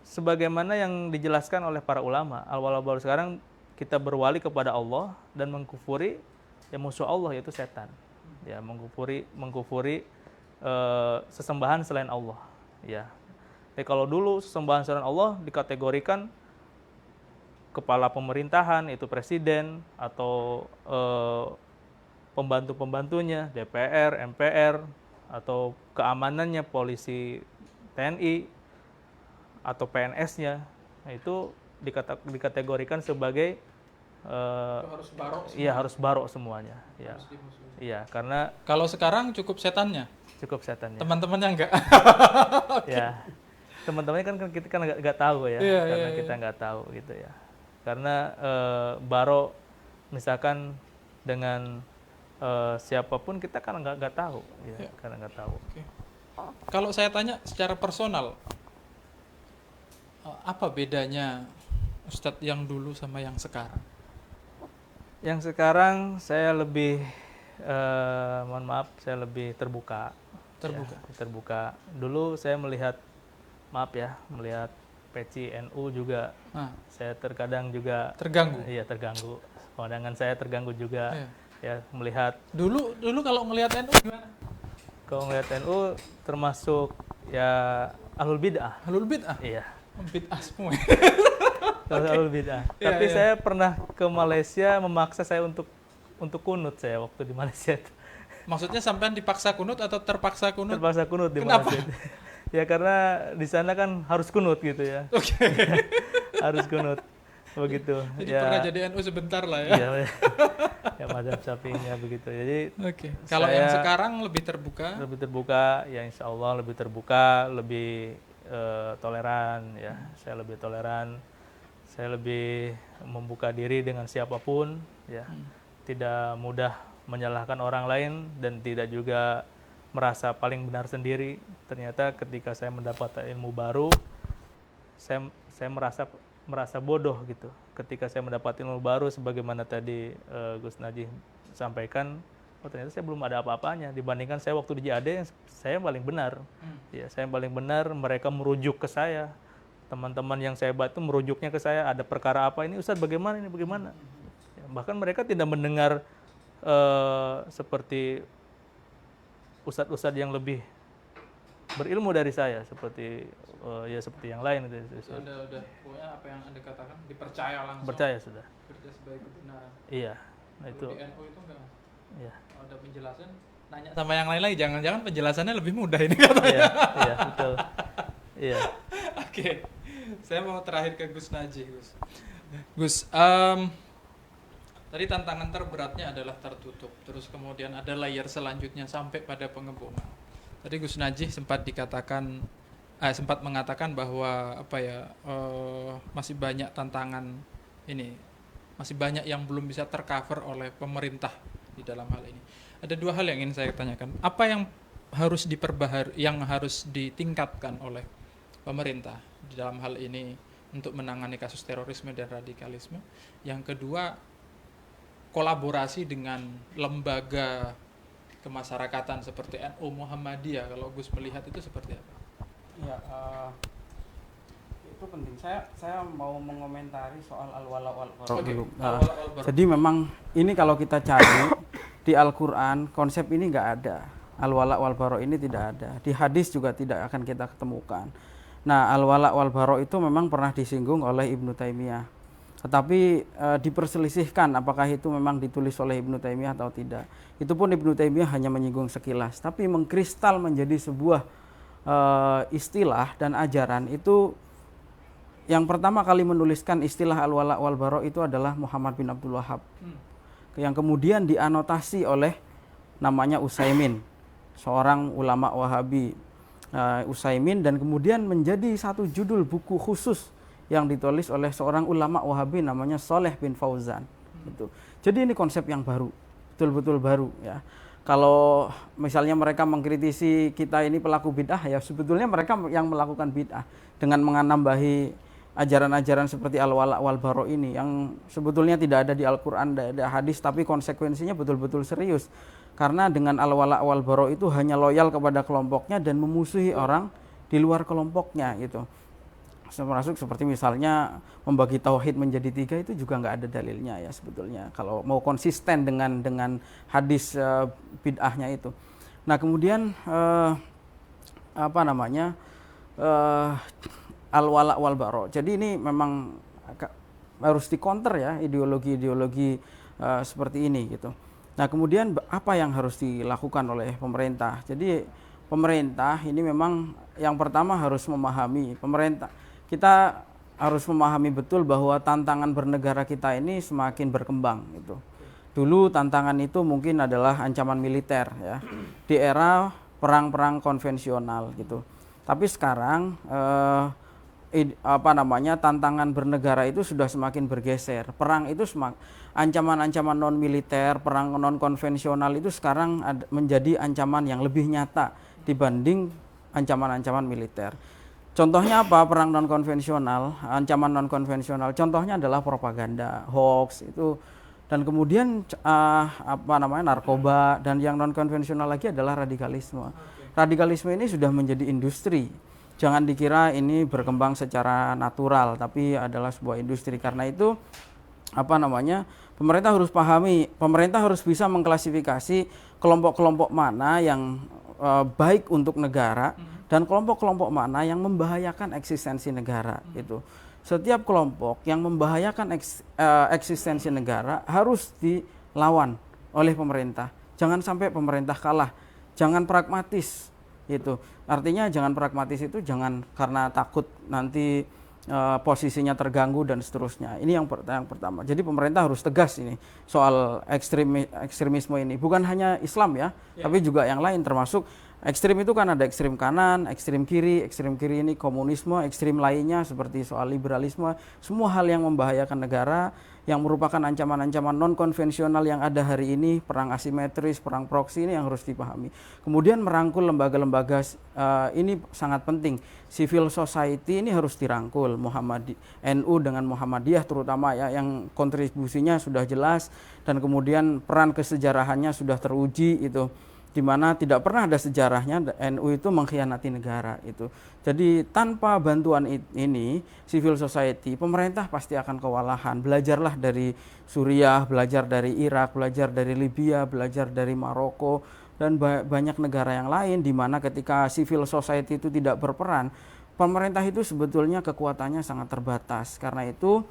Speaker 2: sebagaimana yang dijelaskan oleh para ulama. Al-wala wal bara sekarang kita berwali kepada Allah dan mengkufuri ya musuh Allah, yaitu setan. ya, mengkufuri sesembahan selain Allah, ya. Jadi kalau dulu sesembahan selain Allah dikategorikan kepala pemerintahan, itu presiden atau pembantu-pembantunya, DPR, MPR, atau keamanannya polisi, TNI, atau PNS-nya, nah, itu dikategorikan sebagai
Speaker 1: harus barok.
Speaker 2: Iya, harus barok semuanya. Ya.
Speaker 1: Harus dimusuhi.
Speaker 2: Iya, karena
Speaker 1: Kalau sekarang cukup setannya, teman-temannya enggak.
Speaker 2: ya, teman-temannya kan kita kan nggak tahu ya,
Speaker 1: Iya,
Speaker 2: karena
Speaker 1: iya,
Speaker 2: kita nggak tahu gitu ya. Karena barok misalkan dengan siapapun kita kan nggak tahu, ya,
Speaker 1: Iya.
Speaker 2: karena nggak tahu.
Speaker 1: Oke. Kalau saya tanya secara personal, apa bedanya Ustadz yang dulu sama yang sekarang?
Speaker 2: Yang sekarang saya lebih, mohon maaf, saya lebih terbuka.
Speaker 1: Terbuka.
Speaker 2: Ya, terbuka. Dulu saya melihat peci NU juga,
Speaker 1: Nah,
Speaker 2: saya terkadang juga
Speaker 1: terganggu.
Speaker 2: Iya, terganggu. Pandangan saya terganggu juga.
Speaker 1: Iya.
Speaker 2: Ya, melihat
Speaker 1: Dulu kalau ngelihat NU gimana?
Speaker 2: kalau melihat NU termasuk ya ahlul bid'ah.
Speaker 1: Halul bid'ah.
Speaker 2: Iya.
Speaker 1: Bid'ah semua.
Speaker 2: Ahlul bid'ah.
Speaker 1: Iya,
Speaker 2: Tapi
Speaker 1: iya.
Speaker 2: saya pernah ke Malaysia, memaksa saya untuk kunut saya waktu di Malaysia.
Speaker 1: Maksudnya sampean dipaksa kunut atau terpaksa kunut?
Speaker 2: Terpaksa kunut di
Speaker 1: Kenapa?
Speaker 2: Malaysia. Ya karena di sana kan harus kunut gitu ya.
Speaker 1: Oke.
Speaker 2: Harus kunut. Begitu.
Speaker 1: Jadi
Speaker 2: ya,
Speaker 1: pernah jadi NU sebentar lah ya.
Speaker 2: Iya. Ya mazhab Syafi'inya begitu. Jadi
Speaker 1: Oke. Kalau yang
Speaker 2: saya
Speaker 1: sekarang lebih terbuka.
Speaker 2: lebih terbuka, ya insya Allah lebih terbuka, lebih toleran ya. Saya lebih toleran. Saya lebih membuka diri dengan siapapun ya. Tidak mudah menyalahkan orang lain dan tidak juga merasa paling benar sendiri. Ternyata ketika saya mendapat ilmu baru, saya merasa bodoh gitu. Ketika saya mendapat ilmu baru, sebagaimana tadi Gus Najih sampaikan, oh ternyata saya belum ada apa-apanya dibandingkan saya waktu di JAD, saya paling benar. Ya, saya paling benar. Mereka merujuk ke saya. Teman-teman yang saya bantu merujuknya ke saya, ada perkara apa ini Ustadz, bagaimana ini, bagaimana. Ya, bahkan mereka tidak mendengar seperti ustadz-ustadz yang lebih berilmu dari saya, seperti seperti yang lain gitu.
Speaker 1: Udah. Pokoknya apa yang Anda katakan dipercaya langsung.
Speaker 2: Percaya sudah.
Speaker 1: Kerja sebagai kebenaran.
Speaker 2: Iya. Nah
Speaker 1: Kalau
Speaker 2: itu.
Speaker 1: di NU itu enggak.
Speaker 2: Iya.
Speaker 1: Kalau ada penjelasan, nanya sama yang lain lagi. Jangan-jangan penjelasannya lebih mudah ini katanya.
Speaker 2: Iya, iya, betul. Iya.
Speaker 1: Oke. Saya mau terakhir ke Gus Najih, Gus. Gus, tadi tantangan terberatnya adalah tertutup. Terus kemudian ada layer selanjutnya sampai pada pengeboman. Tadi Gus Najih sempat mengatakan bahwa masih banyak tantangan ini, masih banyak yang belum bisa tercover oleh pemerintah di dalam hal ini. Ada dua hal yang ingin saya tanyakan. Apa yang harus yang harus ditingkatkan oleh pemerintah di dalam hal ini untuk menangani kasus terorisme dan radikalisme? Yang kedua, kolaborasi dengan lembaga kemasyarakatan seperti NU, Muhammadiyah. Kalau Gus melihat itu seperti apa?
Speaker 3: Ya, itu penting. Saya mau mengomentari soal al-wala wal bara dulu. Jadi memang ini kalau kita cari di Al-Quran, konsep ini nggak ada. Al-wala wal bara ini tidak ada. Di hadis juga tidak akan kita ketemukan. Nah, al-wala wal bara itu memang pernah disinggung oleh Ibnu Taimiyah. Tetapi diperselisihkan apakah itu memang ditulis oleh Ibnu Taimiyah atau tidak. Itu pun Ibnu Taimiyah hanya menyinggung sekilas, tapi mengkristal menjadi sebuah istilah dan ajaran itu. Yang pertama kali menuliskan istilah al-wala wal bara itu adalah Muhammad bin Abdul Wahhab. Yang kemudian dianotasi oleh namanya Utsaimin, seorang ulama Wahabi. Utsaimin, dan kemudian menjadi satu judul buku khusus yang ditulis oleh seorang ulama Wahabi namanya Shalih bin Fauzan. Gitu. Jadi ini konsep yang baru, betul-betul baru ya. Kalau misalnya mereka mengkritisi kita ini pelaku bid'ah, ya sebetulnya mereka yang melakukan bid'ah dengan menambahi ajaran-ajaran seperti al-wala wal bara ini yang sebetulnya tidak ada di Al-Quran, tidak ada hadis, tapi konsekuensinya betul-betul serius. Karena dengan al-wala wal bara itu hanya loyal kepada kelompoknya dan memusuhi orang di luar kelompoknya gitu. termasuk seperti misalnya membagi tauhid menjadi 3 itu juga nggak ada dalilnya ya sebetulnya kalau mau konsisten dengan hadis bid'ahnya itu. Nah kemudian apa namanya al-wala wal bara. Jadi ini memang harus di-counter ya ideologi-ideologi seperti ini gitu. Nah kemudian apa yang harus dilakukan oleh pemerintah? Jadi pemerintah ini memang yang pertama harus memahami, kita harus memahami betul bahwa tantangan bernegara kita ini semakin berkembang gitu. Dulu tantangan itu mungkin adalah ancaman militer ya di era perang-perang konvensional gitu. Tapi sekarang tantangan bernegara itu sudah semakin bergeser. Perang itu ancaman-ancaman non militer, perang non konvensional itu sekarang menjadi ancaman yang lebih nyata dibanding ancaman-ancaman militer. Contohnya apa? Perang non konvensional, ancaman non konvensional. Contohnya adalah propaganda, hoax itu, dan kemudian narkoba, dan yang non konvensional lagi adalah radikalisme. Radikalisme ini sudah menjadi industri. Jangan dikira ini berkembang secara natural, tapi adalah sebuah industri. Karena itu pemerintah harus pahami, pemerintah harus bisa mengklasifikasi kelompok-kelompok mana yang baik untuk negara dan kelompok-kelompok mana yang membahayakan eksistensi negara itu. Setiap kelompok yang membahayakan eksistensi negara harus dilawan oleh pemerintah. Jangan sampai pemerintah kalah. Jangan pragmatis itu. Artinya jangan pragmatis itu jangan karena takut nanti posisinya terganggu dan seterusnya. Ini yang pertama. Jadi pemerintah harus tegas ini soal ekstremisme ini. Bukan hanya Islam ya, tapi juga yang lain termasuk ekstrim itu kan ada ekstrim kanan, ekstrim kiri ini komunisme, ekstrim lainnya seperti soal liberalisme, semua hal yang membahayakan negara, yang merupakan ancaman-ancaman non-konvensional yang ada hari ini, perang asimetris, perang proksi, ini yang harus dipahami. Kemudian merangkul lembaga-lembaga, ini sangat penting. Civil society ini harus dirangkul, NU dengan Muhammadiyah terutama ya, yang kontribusinya sudah jelas, dan kemudian peran kesejarahannya sudah teruji itu, di mana tidak pernah ada sejarahnya NU itu mengkhianati negara itu. Jadi tanpa bantuan ini civil society, pemerintah pasti akan kewalahan. Belajarlah dari Suriah, belajar dari Irak, belajar dari Libya, belajar dari Maroko, dan banyak negara yang lain di mana ketika civil society itu tidak berperan, pemerintah itu sebetulnya kekuatannya sangat terbatas. Karena itu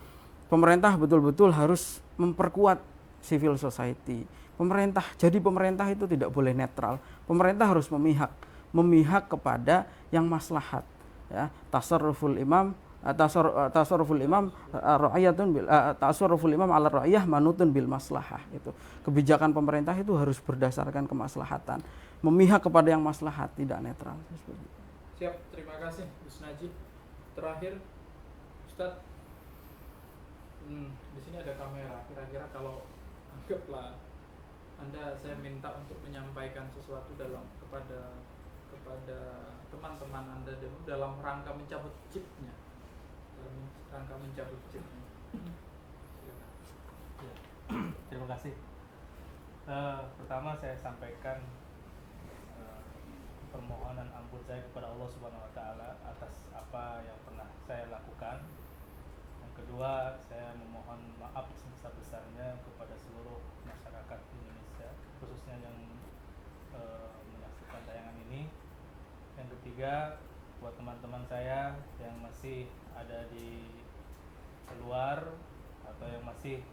Speaker 3: pemerintah betul-betul harus memperkuat civil society. Jadi pemerintah itu tidak boleh netral. Pemerintah harus memihak kepada yang maslahat. Ya, tasarruful imam ala ra'iyah manutun bil maslahah itu. Kebijakan pemerintah itu harus berdasarkan kemaslahatan. Memihak kepada yang maslahat, tidak netral.
Speaker 1: Siap, terima kasih Gus Najib. Terakhir, Ustadz, di sini ada kamera. Kira-kira kalau anggaplah saya minta untuk menyampaikan sesuatu kepada teman-teman Anda dalam rangka mencabut chipnya.
Speaker 2: Terima kasih. Pertama saya sampaikan permohonan ampun saya kepada Allah Subhanahu wa taala atas apa yang pernah saya lakukan. Yang kedua, saya memohon maaf sebesar-besarnya kepada seluruh masyarakat Indonesia, khususnya yang menyaksikan tayangan ini. Yang ketiga, buat teman-teman saya yang masih ada di luar atau yang masih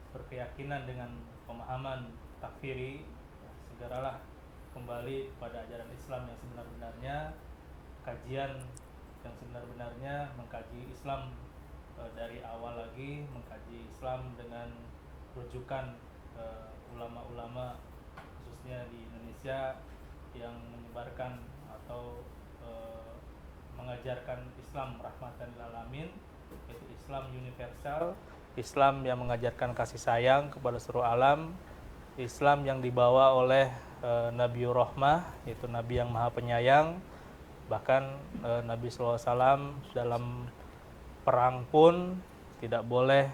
Speaker 2: berkeyakinan dengan pemahaman takfiri, segeralah kembali pada ajaran Islam yang sebenar-benarnya, kajian yang sebenar-benarnya, mengkaji Islam dari awal lagi, mengkaji Islam dengan rujukan ulama-ulama khususnya di Indonesia yang menyebarkan atau mengajarkan Islam rahmatan lil alamin, yaitu Islam universal, Islam yang mengajarkan kasih sayang kepada seluruh alam, Islam yang dibawa oleh Nabiur Rahmah, yaitu Nabi yang maha penyayang. Bahkan Nabi SAW dalam perang pun tidak boleh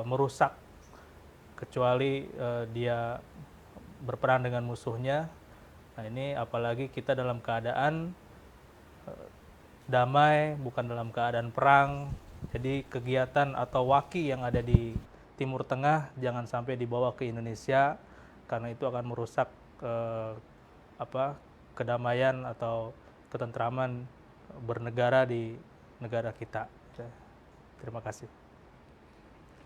Speaker 2: merusak kecuali dia berperang dengan musuhnya. Nah ini apalagi kita dalam keadaan damai, bukan dalam keadaan perang. Jadi kegiatan atau waki yang ada di Timur Tengah jangan sampai dibawa ke Indonesia, karena itu akan merusak kedamaian atau ketentraman bernegara di negara kita. Terima kasih.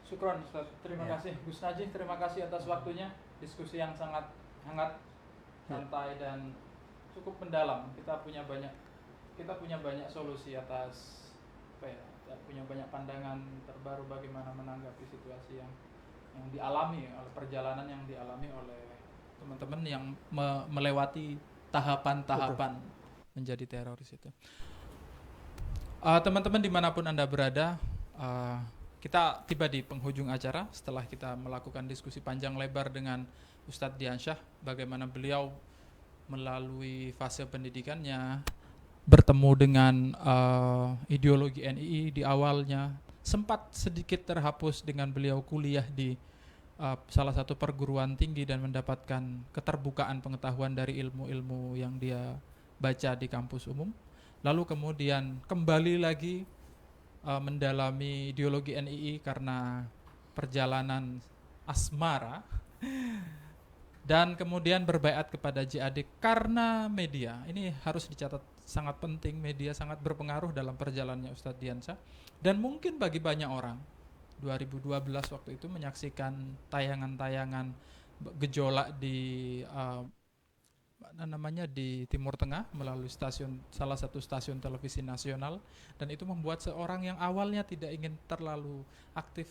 Speaker 1: Syukron Ustaz. Terima kasih Gus Najih, terima kasih atas waktunya. Diskusi yang sangat hangat, santai dan cukup mendalam. Kita punya banyak solusi atas punya banyak pandangan terbaru bagaimana menanggapi situasi yang dialami oleh perjalanan yang dialami oleh teman-teman yang melewati tahapan-tahapan menjadi teroris itu. Teman-teman dimanapun Anda berada, kita tiba di penghujung acara setelah kita melakukan diskusi panjang lebar dengan Ustadz Diansyah, bagaimana beliau melalui fase pendidikannya bertemu dengan ideologi NII di awalnya, sempat sedikit terhapus dengan beliau kuliah di salah satu perguruan tinggi dan mendapatkan keterbukaan pengetahuan dari ilmu-ilmu yang dia baca di kampus umum. Lalu kemudian kembali lagi mendalami ideologi NII karena perjalanan asmara dan kemudian berbaiat kepada JAD karena media. Ini harus dicatat, sangat penting, media sangat berpengaruh dalam perjalanannya Ustadz Diansyah. Dan mungkin bagi banyak orang 2012 waktu itu menyaksikan tayangan-tayangan gejolak di di Timur Tengah melalui salah satu stasiun televisi nasional, dan itu membuat seorang yang awalnya tidak ingin terlalu aktif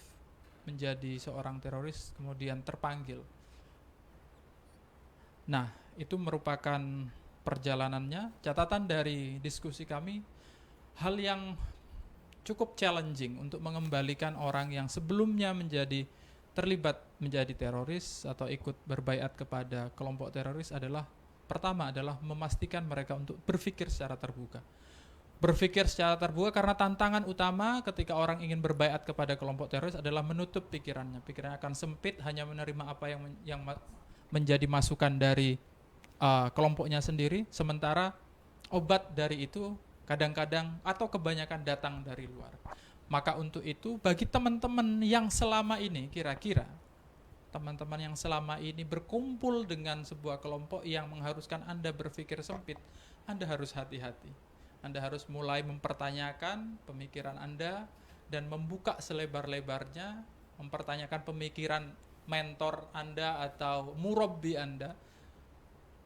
Speaker 1: menjadi seorang teroris kemudian terpanggil. Nah, itu merupakan perjalanannya. Catatan dari diskusi kami, hal yang cukup challenging untuk mengembalikan orang yang sebelumnya terlibat menjadi teroris atau ikut berbaiat kepada kelompok teroris adalah, pertama adalah memastikan mereka untuk berpikir secara terbuka. Berpikir secara terbuka karena tantangan utama ketika orang ingin berbaiat kepada kelompok teroris adalah menutup pikirannya. Pikirannya akan sempit, hanya menerima apa yang menjadi masukan dari kelompoknya sendiri, sementara obat dari itu kadang-kadang atau kebanyakan datang dari luar. Maka untuk itu bagi teman-teman yang selama ini teman-teman yang selama ini berkumpul dengan sebuah kelompok yang mengharuskan Anda berpikir sempit, Anda harus hati-hati. Anda harus mulai mempertanyakan pemikiran Anda dan membuka selebar-lebarnya, mempertanyakan pemikiran mentor Anda atau murabbi Anda,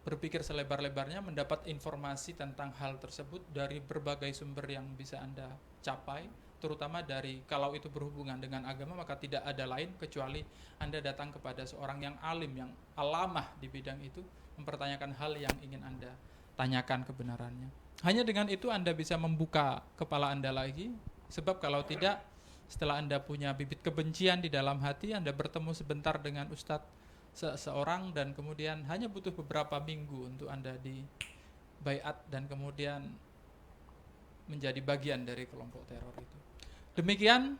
Speaker 1: berpikir selebar-lebarnya, mendapat informasi tentang hal tersebut dari berbagai sumber yang bisa Anda capai, terutama dari, kalau itu berhubungan dengan agama, maka tidak ada lain kecuali Anda datang kepada seorang yang alim, yang alamah di bidang itu, mempertanyakan hal yang ingin Anda tanyakan kebenarannya. Hanya dengan itu Anda bisa membuka kepala Anda lagi, sebab kalau tidak, setelah Anda punya bibit kebencian di dalam hati, Anda bertemu sebentar dengan ustadz seseorang dan kemudian hanya butuh beberapa minggu untuk Anda dibaiat dan kemudian menjadi bagian dari kelompok teror itu. Demikian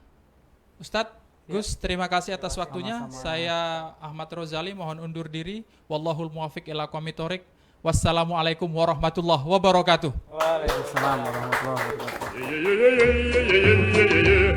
Speaker 1: Ustadz Gus, terima kasih atas waktunya. Saya Ahmad Rozali mohon undur diri. Wallahul muwafiq ila aqwamit thoriq. Wassalamualaikum warahmatullahi wabarakatuh.
Speaker 3: Waalaikumsalam warahmatullahi wabarakatuh.